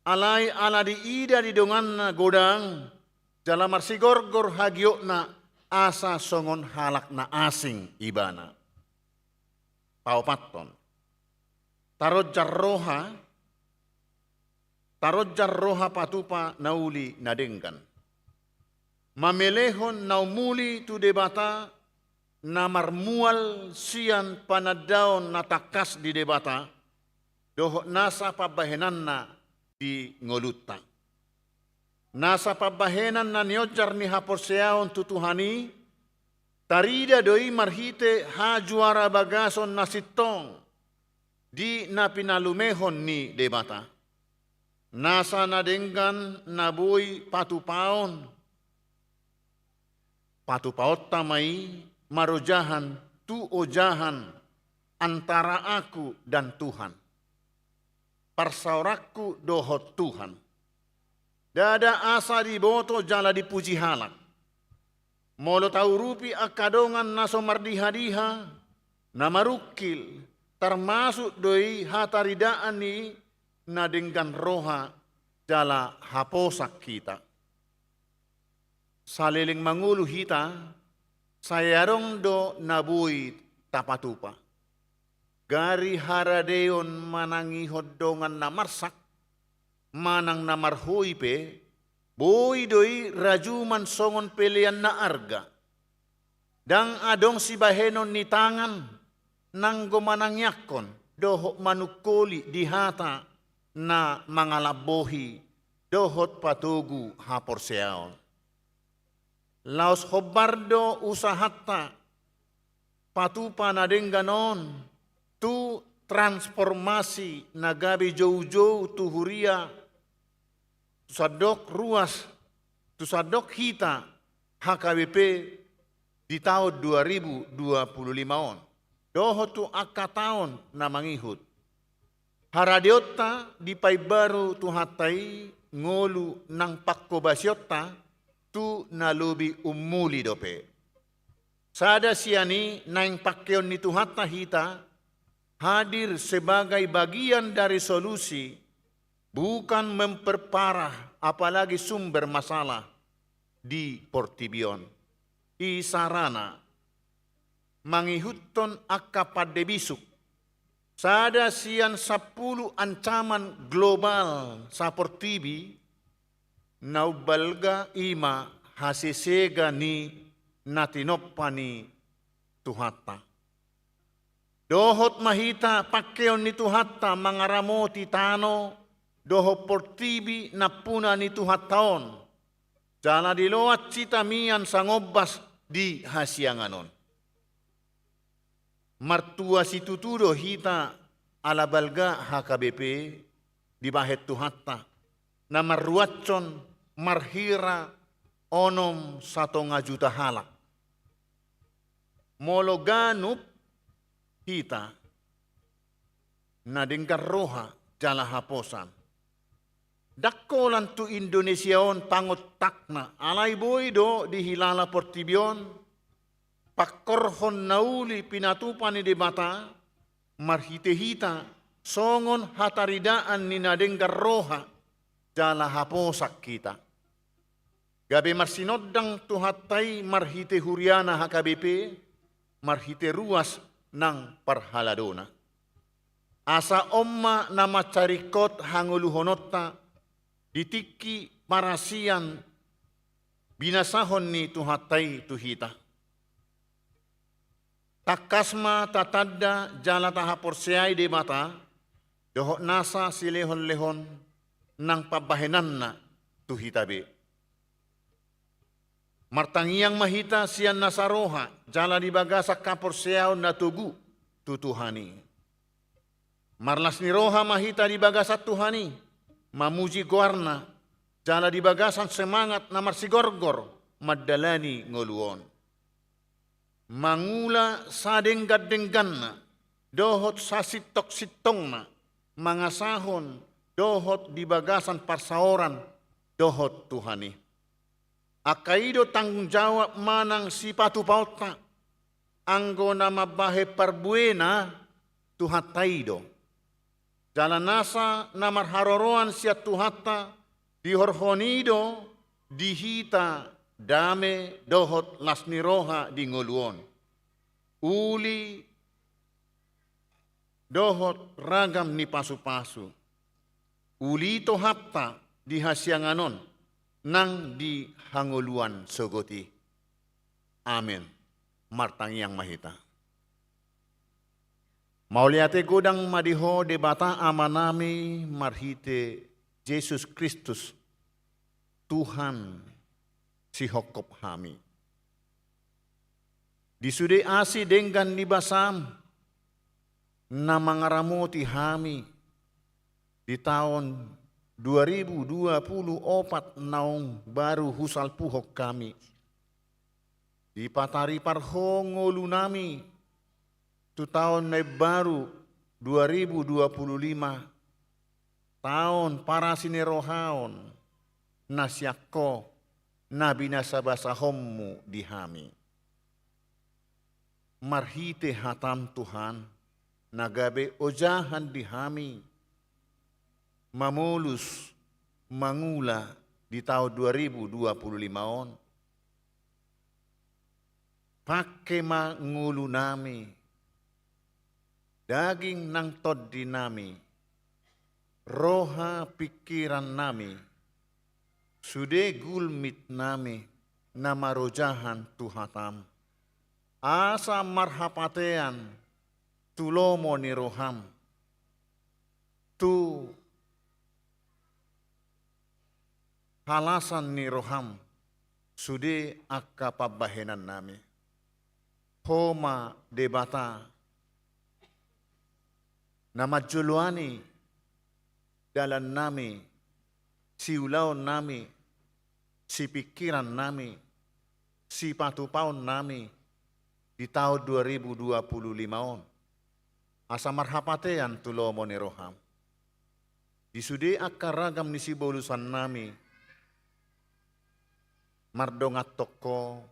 Alay ala di ida di dongan na godang. Jalamar sigorgor hagiok na asa songon halak na asing ibana. Paupaton. Tarot jarroha patupa nauli nadengkan. Mamelehon naumuli tu debata namarmual sian panadaon natakas di debata dohok nasa pabahenan na di ngoluta. Nasa pabahenan na niojar ni haporseaon tutuhani tarida doi marhite ha juara bagason nasitong di na pinalumehon ni debata. Nasa nadenggan nabuy patupaon. Patupaot tamay marojahan tu ojahan antara aku dan Tuhan. Parsaurakku dohot Tuhan. Dada asa diboto jala dipuji halak. Molo taurupi akadongan naso mardiha-diha, namarukil, termasuk doi hataridaan ni nadenggan roha jala haposak kita. Saliling mangulu hita, sayarong do nabui tapatupa. Gari haradeon manangi hodongan namarsak, manang namarhoipe, boy doi rajuman songon pelian na arga. Dang adong si bahenon ni tangan nang gumanangyakon dohok manukoli di hata na mangalabohi dohot patugu haporseaon. Laos hobardo usahata patupa na dengganon tu transformasi nagabi jauh-jauh tuhuria tusadok ruas, tusadok hita HKBP di tahun 2025 on. Doho tu akka tahun na mangihut. Haradiota di paibaru tu hatai ngolu nang pakkobasyota tu nalubi umuli dope. Sada siani nang pakkeon ni tuhata hita hadir sebagai bagian dari solusi, bukan memperparah apalagi sumber masalah di Portibion. Isarana mangihuton akka padebisuk. Sada sian 10 ancaman global saportibi naubalga ima hasisega ni natinopani Tuhata. Dohot mahita pakkeon ni Tuhata mangaramoti tano doho portibi napuna ni Tuhataon. Jala diloat cita mian sangobas di hasianganon. Martua situtudo hita ala balga HKBP di bahet Tuhata. Na marruatson marhira onom 1 juta halak. Mologanup hita na dengkar roha jala haposan. Dakkolan tu Indonesiaon pangot takna alay boy do di hilala portibion pakkorhon nauli pinatupan ni debata marhitehita songon hataridaan ni nadengkar roha jala haposak kita. Gabe marsinodang tuhatay marhite huriana HKBP marhite ruas ng parhaladona. Asa omma na macarikot hanguluhonotta ditiki marasian binasahon ni Tuhatay tuhita. Takasma tatadda jala tahaporseay de mata dohok nasa silehon-lehon ng pabahenan na tuhitabe. Martangiyang mahita siyan nasaroha jala dibaga sa kaporseaw na tugu tutuhani. Marlas ni roha mahita dibaga sa tuhani. Mamuji guarna, jala dibagasan semangat na marsigorgor, madalani ngoluon. Mangula sa denggad-denggan na, dohot sa sitok-sitong na, mga sahon, dohot dibagasan parsaoran, dohot tuhani. Akaido tanggung jawab manang si patupauta, anggo na mabahe parbuena, tuhataido. Jala nasa na marharoroan siya Tuhata dihorhonido dihita dame dohot lasniroha di ngoluon. Uli dohot ragam ni pasu-pasu. Uli to hapta di hasianganon nang di hanguluan sogoti. Amen. Martangyang mahita. Mauliate godang madiho debata amanami marhite Jesus Kristus Tuhan si hokop hami. Disude asi denggan nibasam na mangaramoti hami di tahun 2024 naong baru husal puhok kami. Di patari parho ngolu nami tu tahun na baru 2025 tahun para sinerohaon nasyako na binasabasahommu dihami. Marhite hatam Tuhan nagabe ojahan dihami mamulus mangula di tahun 2025 pakai mangulu nami daging nang toddi nami, roha pikiran nami, sude gulmit nami, namarojahan Tuhatam. Asa marhapatean, tulomo ni roham, tu halasan ni roham, sude akka pabahenan nami. Homa debata, nama juluani dalan nami, si ulaon nami, si pikiran nami, si patupaon nami di tahun 2025 on. Asa marhapatean tulomo ni roham. Disude akaragam ni si bolusan nami, mardongat toko,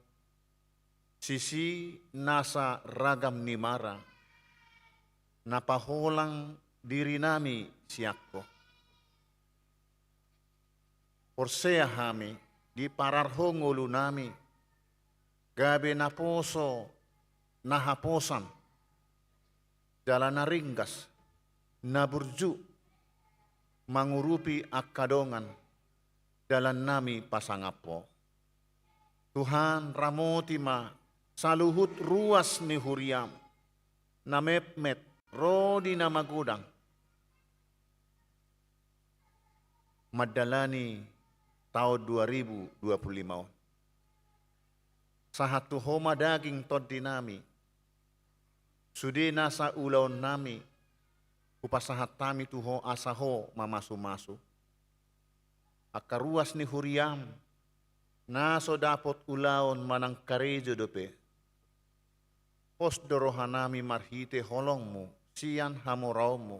sisi nasa ragam ni mara, napaholang diri nami siyakko. Porsea hami, di pararhong ulo nami, gabi na poso, nahaposan, jalan naringgas, naburju, mangurupi akadongan, jalan nami pasangapo. Tuhan ramotima saluhut ruas ni huriam, namepmet rodi na magudang, madalani tahun 2025. Sahatu homa daging tod dinami, sudi nasa ulaw nami, upasahat tami tuho asaho mamasu-masu. Akaruas ni huriam, naso dapot ulaon manang karejo dope. Pos dorohanami marhite holongmu, siyan hamoraumu.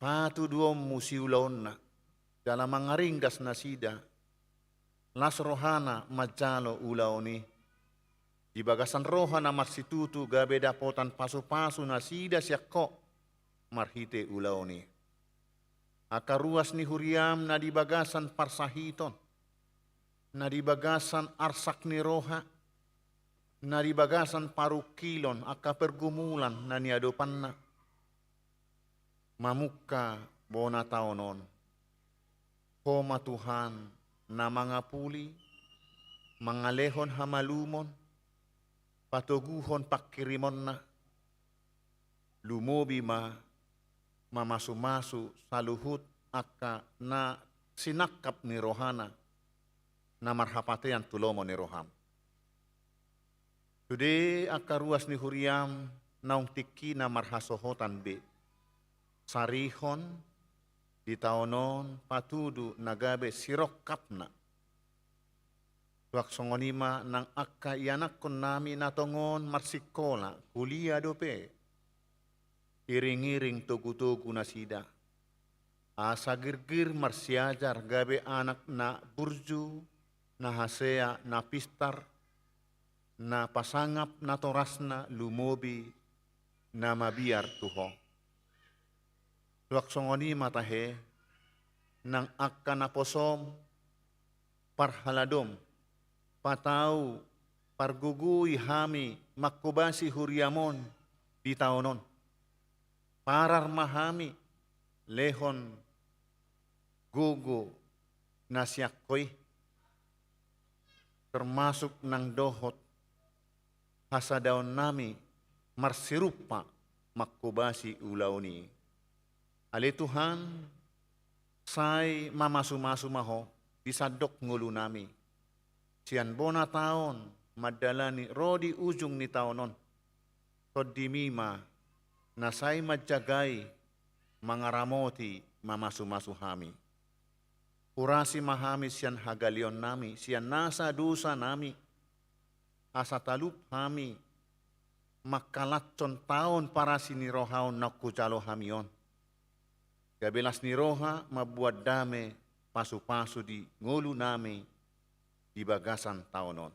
Patu duommu si ulaon na, dalam mangaringgas na sida, las rohana majalo ulaoni. Di bagasan rohana marsitutu gabe dapotan pasu-pasu na sida siakko marhite ulaoni. Akaruas ni huriam na di bagasan parsahiton, na di bagasan arsak ni roha, na di bagasan parukilon aka pergumulan na niadopan na. Mamukka bona taonon, homa Tuhan na mga puli, mga lehon hamalumon, patuguhon pakirimon na, lumobi mamasumasu sa luhut aka na sinakap ni rohana, na marhapatean tulomo ni roham. Today akaruas ni huriam naung tiki na marhasohotan be, sarihon, di taonon patudu nagabe sirok kapna. Tuak songonima nang akka ianak kon nami natongon marsikola kuliah dope. Iring-iring tugu-tugu na sida. Asa girgir marsiajar gabe anak na burju, na hasea, na pistar, na pasangap na torasna lumobi, na mabiar tuho. Tuak songoni matahe, nang akka na posom, parhaladom, patau, pargugui hami, makubasi huriamon, di taonon. Parar mahami, lehon, gugu, nasyakoy, termasuk nang dohot, hasadaon nami, marsirupa, makubasi ulauni. Ali Tuhan, say mamasu-masu maho, disadok ngulu nami. Siyan bona taon, madalani rodi ujung ni taonon. Todimima, na say madjagay, mga ramoti mamasu-masu hami. Urasi mahami siyan hagalion nami, siyan nasa dusa nami. Asa talup hami, makalatson taon para sinirohaon na kujalo hamion. Kabilas ni roha mabuat dame pasu-pasu di ngulu nami di bagasan taonon.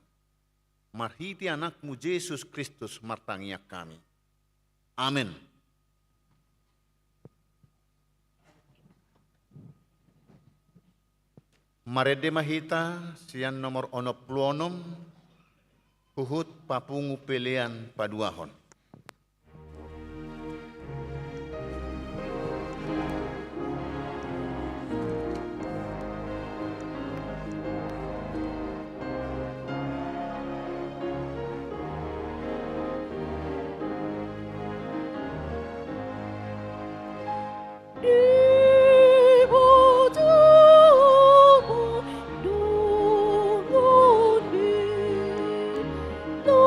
Marhiti anakmu Yesus Kristus martangiak kami. Amin. Marede mahita siyan nomor 26 huhut papungu pelean paduahon. No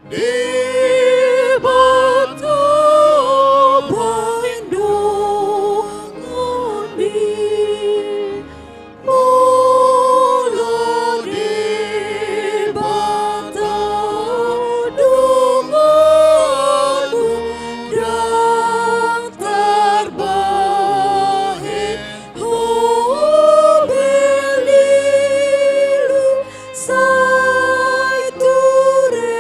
Debata baindongan di Mula debata dunganmu dan terbaik belilu sai ture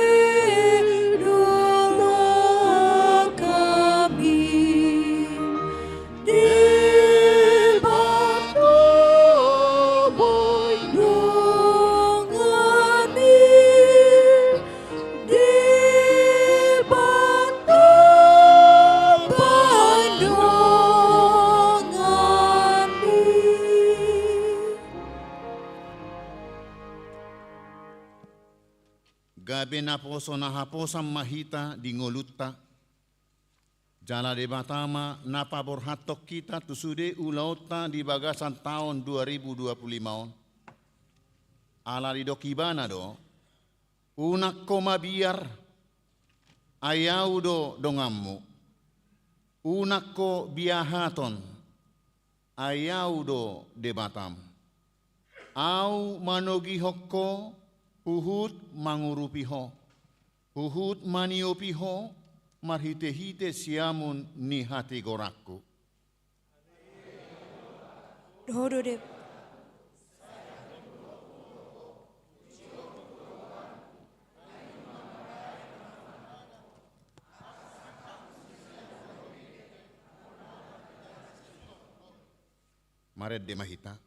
dola kami debata baindongan di debata baindongan di. Gabi na poso na haposang mahita di ngolutta. Jala de batama napaborhatok kita tusude ulauta di bagasan tahun 2025. Ala di dokibana do. Unak ko mabiar ayaw do dongammu. Unak ko biahaton ayaw do debatam. Au manogihok ko huhut mangurupiho. Huhut maniopiho marhite-hite siamun ni hati gorakku. Dodo de Maret de mahita.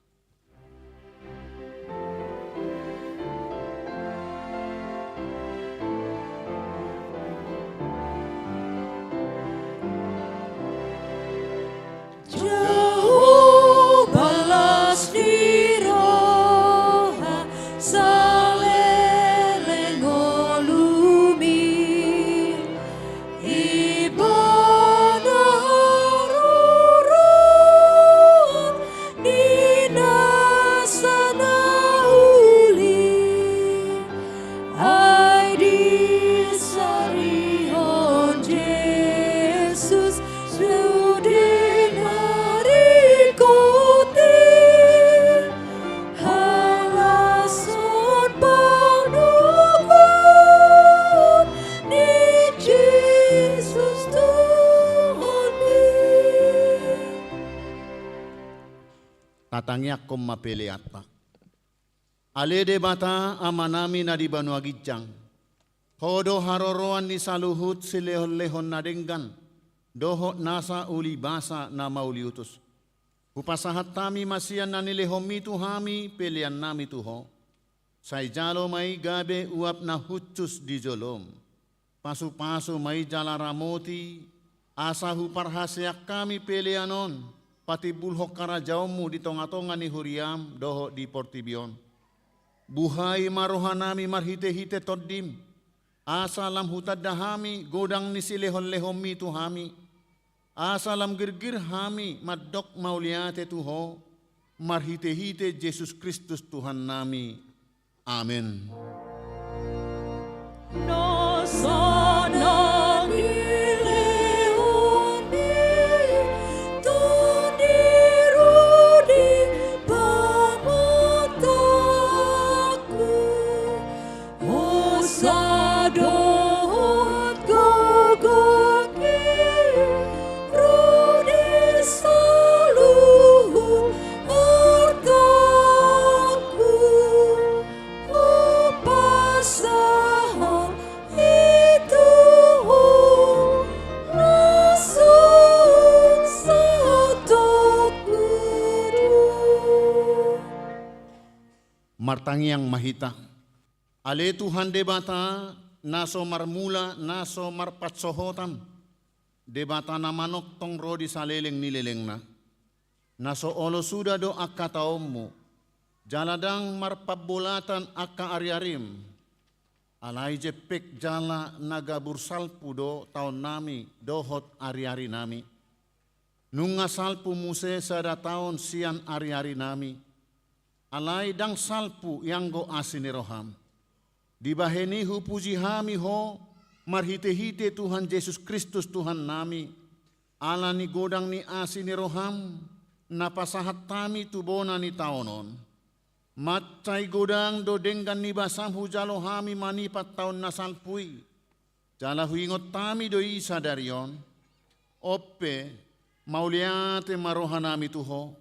jauh balas di roha saleleng olumi ibadah rurun di nasana uli ai di sarihon Jesus sudah narikuti halasan pangdukun di Jesus Tuhan ni. Tatangyak kom mapeleata. Ale de bata amanami na di banuagijang. Hodo haroroan ni saluhut silehon-lehon na denggan. Doho nasa uli basa na mauliutus. Upasahat tami masian na nilehomi tuhami pelian nami tuho. Say jalo may gabe uap na hutsus di jolom. Pasu-pasu may jalaramoti. Asa huparhasyak kami pelianon. Pati bulhok karajaumu di tonga-tonga ni huriam doho di portibion. Buhay marohanami marhite-hite toddim. Asa lam hutad dahami godang ni silehon-lehomi tuhami. Asa lam girgir hami madok mauliate tuho. Marhite-hite Jesus Kristus Tuhan nami. Amin. No sana nileoni tundirudi pamutaku osadot gogoki rudi saluhut hartaku upasahan itu rasul satu guru. Martangiang mahita. Ale Tuhan debata naso marmula naso marpatsohotam. Debata na manok tong rodi saleleng nileleng na. Naso olo suda do akka taommu. Jaladang marpabolatan akka ariarim. Alay jepek jala nagabursalpu do taon nami dohot ari-ari nami. Nunga salpu muse sada taon sian ari-ari nami. Alay dang salpu yang go asiniroham. Dibaheni hu puji hami ho marhite-hite Tuhan Yesus Kristus Tuhan nami, ala ni godang ni asi ni roham, napasahat tami tubona ni taonon. Matcay godang do denggan ni basam hujalo hami manipat taon na salpui. Jala huingot tami do isa darion. Oppe, mauliate marohanami tuho,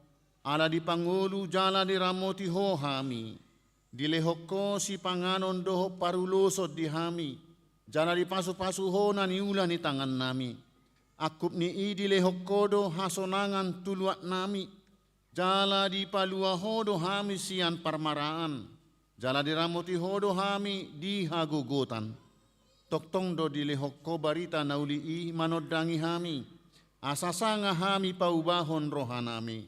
ala di pangulu jala di ramoti ho hami. Dilehoko si panganon doho parulosod di hami. Jala di pasu-pasu ho na niula ni tangan nami. Akup ni idile hokodo hasonangan tuluat nami. Jala di palua hodo hami sian parmaraan. Jala di ramoti hodo hami di hagugutan. Toktong do dile hokko barita nauli manodangi hami. Asasanga hami paubahon rohanami.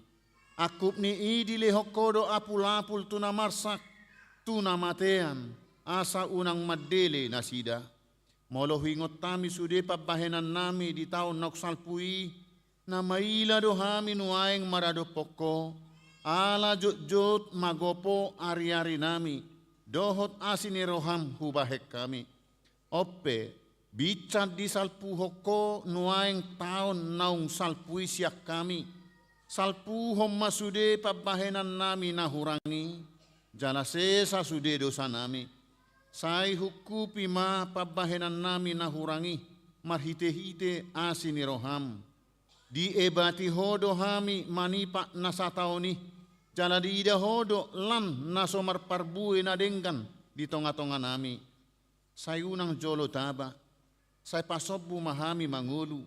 Akup ni idile hokodo apul-apul tunamarsak. Tunamatean asa unang madele nasida. Molo hingot tami sude pabahenan nami di taon naksalpui na maila do hami nuaeng marado poko ala jot-jot magopo ari-ari nami dohot asini roham hubahek kami. Oppe bicat di salpu hoko nuaeng taon naung salpui siak kami. Salpu homma sude pabahenan nami nahurangi jala sesa sude dosa nami. Sai hukupi ma pabahenan nami nahurangi marhite-hite asini roham. Di ebati hodo hami manipak nasataoni jala di ida hodo lan nasomar parbue na denggan di tonga-tonga nami. Sai unang jolo taba, sai pasobu mahami mangulu,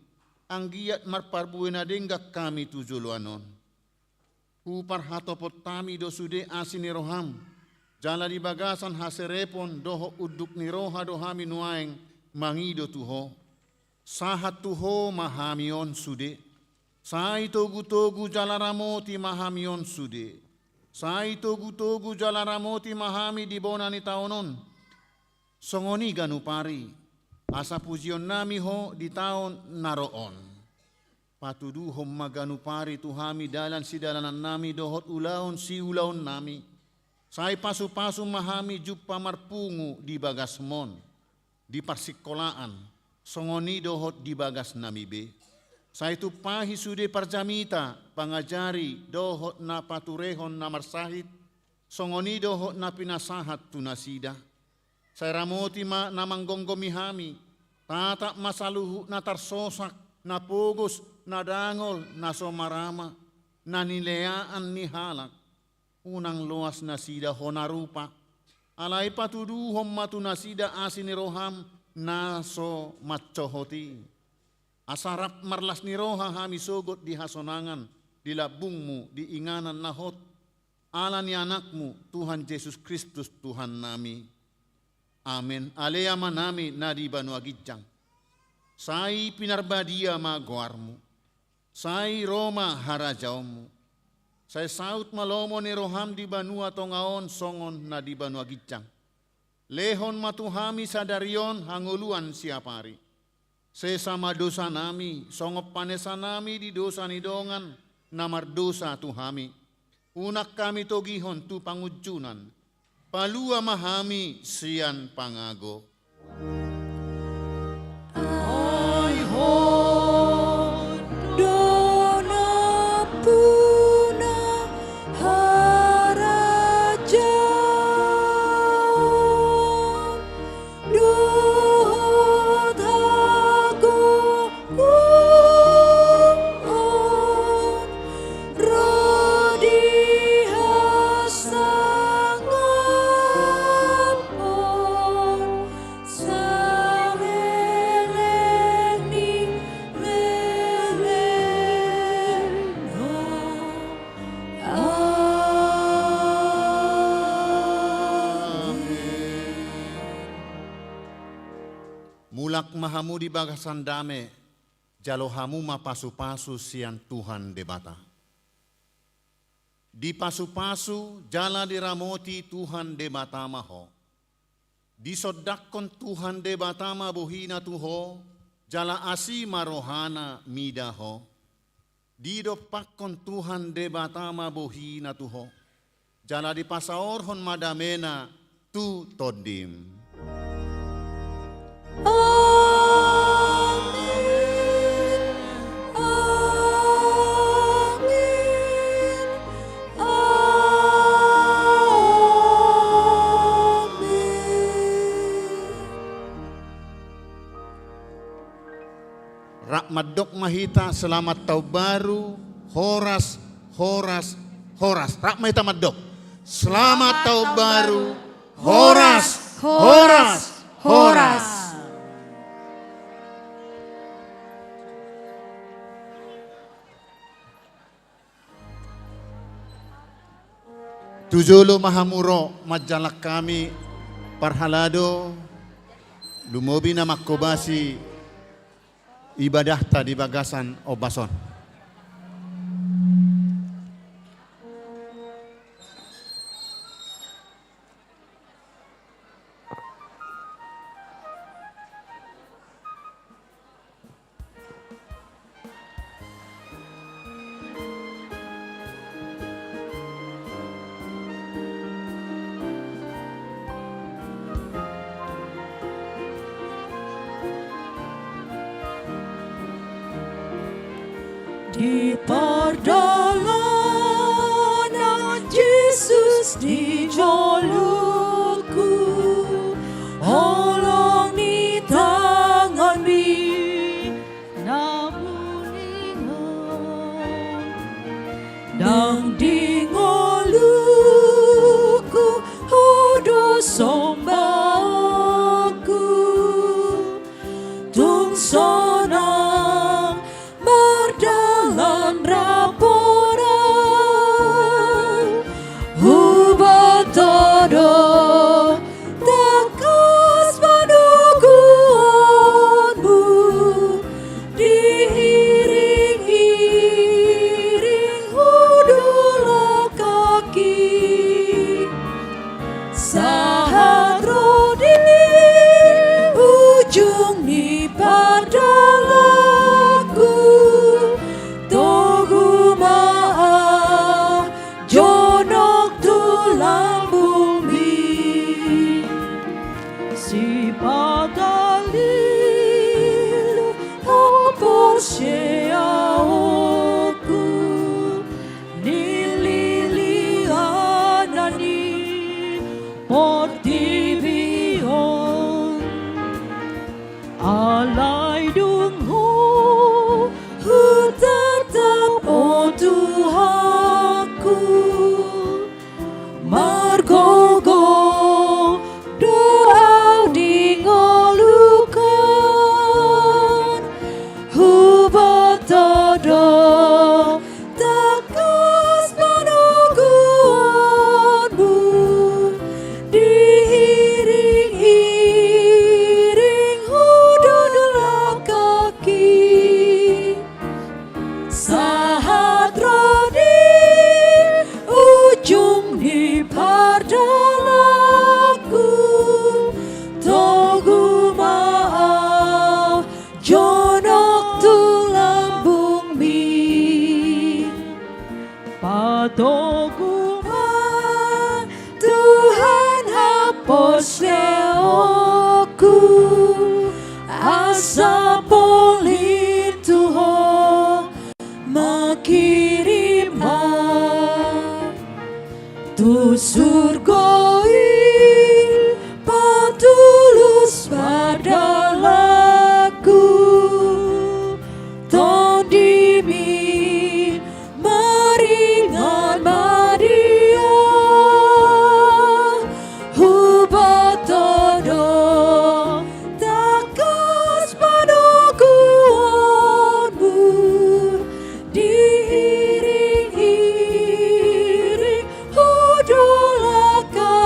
ang giat marparbue na denggak kami tujolo anon. Hupar hatopot tami do sude asini roham. Jala di bagasan haserepon doho uduk ni roha dohami nuaeng mangido tuho. Sahat tuho mahamion sude. Sai togu-togu jala ramoti mahamion sude. Sai togu-togu jala ramoti mahami di bonani taonon. Songoni ganupari. Asa pujion nami ho di taon naroon. Patudu hom maganupari tuhami dalan si dalanan nami dohot ulaon si ulaon nami. Sai pasu-pasu mahami jupa marpungu di bagasmon, di parsikolaan, songoni dohot di bagas namibe. Sai tupahi sude parjamita, pangajari dohot na paturehon na marsahit, songoni dohot na pinasahat tunasida. Sai ramoti ma na manggonggomi tata masaluhu na tarsosak, na pugos, na dangol, na somarama, na nileaan ni halak. Unang luas na sida honarupa, alay patudu hommatu na sida asini roham naso matcohoti. Asarap marlas ni roha hami sogot di hasonangan, di labungmu, di inganan nahot, ala ni anakmu, Tuhan Yesus Kristus Tuhan nami. Amen. Aleyama nami nadi banuagidjang. Sai pinarbadia magoarmu, sai Roma harajaumu. Saya saut malomo ni roham di banua tongaon songon na di banua gicang. Lehon matuhami sadarion hanguluan siapari. Sesama dosa nami, songop panesa nami di dosa nidongan, namar dosa tuhami. Unak kami togihon tu pangujunan, palua mahami sian pangago. Mulak mahamu di bagasan dame, jalohamu mapasu-pasu sian Tuhan debata. Di pasu-pasu jala diramoti Tuhan debata maho. Di sodakon Tuhan debata ma bohina tuho, jala asi marohana midaho. Di dopakon Tuhan debata ma bohina tuho, jala di pasaorhon madamena tu todim. Oh Madok Mahita selamat tahun baru. Horas, horas, horas. Rak Mahita Madok. Selamat tahun baru. Horas, horas, horas. Tujolo mahamuro majalak kami parhalado lumobi na makobasi ibadah ta di bagasan obason. Di perjalanan Yesus di jalurku, olong di tangan mi namun ingat dan di ngoluku hodo sombaku tung sonang berjalan raporan hubatodo takas padukuanmu diiring-iring hudula kaki saat rodi ujung ni padalaku togu maaf jonok tulang bumi si padalilu opor siaoku nililianani portibion alay dungho tetap o Tuhanku margogo doa dingolukan hubatodo takas panuguanmu diiring-iring hudula kaki saat rodi ujung di pardalaku togu maaf jonok tulang bumi patogu maaf Tuhan hapusnya aku asa poli Tuhan makiriman tu surgoi patulus padalaku tondimi maringan madia hubatodo takas padukuanmu diiring-iring hudula kaki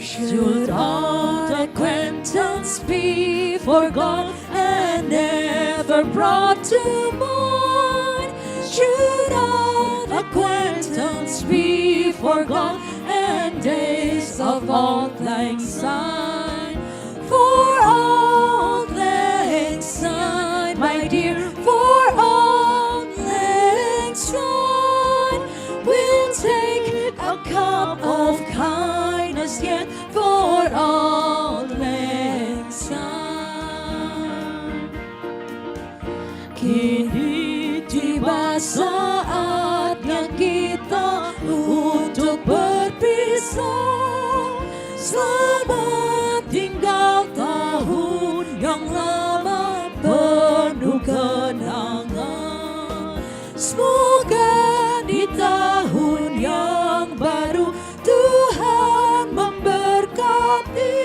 Should all acquaintance be forgot and never brought to mind? Should all acquaintance be forgot and days of old lang syne? For old lang syne, my dear, for old lang syne, we'll take a cup of kindness yet for old lang syne. Kini tiba saatnya kita untuk berpisah. Selamat tinggal tahun yang lama penuh kenangan. Semoga di tahun yang baru Tuhan memberkati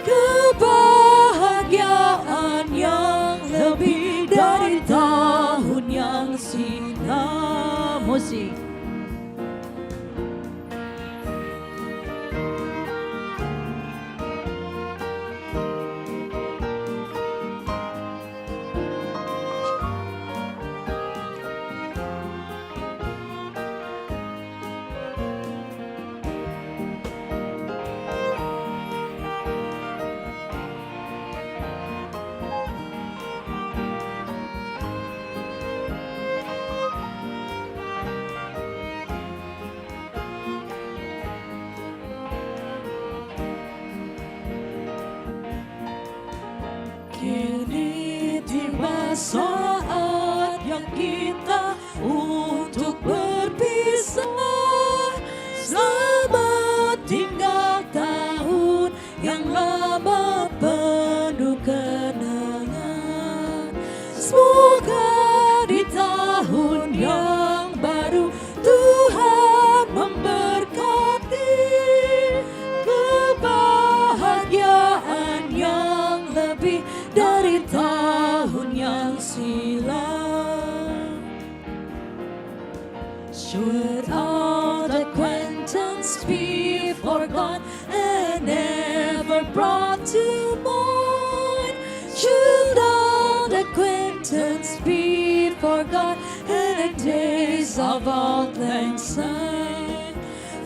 kebahagiaan yang lebih dari tahun yang silam. Musik. Kini tiba saat yang kita untuk berpisah. Selamat tinggal tahun yang lama penuh kenangan. Semoga di tahun yang baru Tuhan memberkati kebahagiaan yang lebih dari tahun yang silam. Should old acquaintance be forgot and never brought to mind? Should old acquaintance be forgot and the days of old lang syne?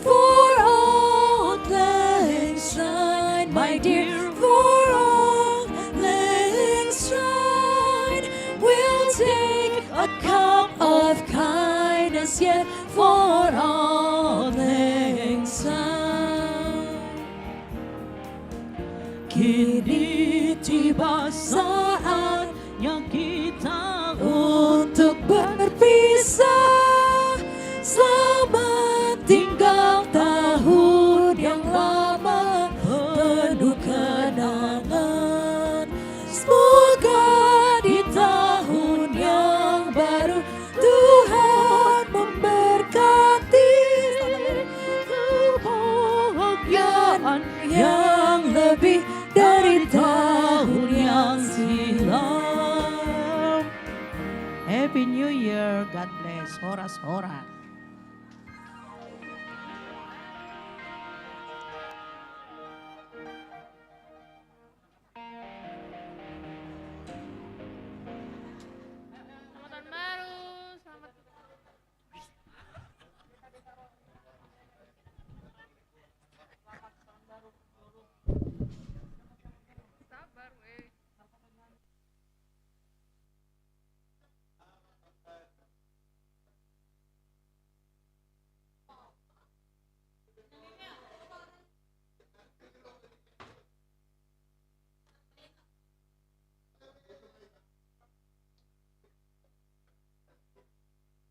For old lang syne, my dear, for old lang syne, we'll take a cup of kindness yet for old lang syne. Kini tiba saatnya kita untuk berpisah. Selamat tinggal tahun yang lama penuh kenangan. Semoga di tahun yang baru Tuhan memberkati kebahagiaan yang lebih dari tahun yang silam. Happy New Year. God bless. Horas, horas.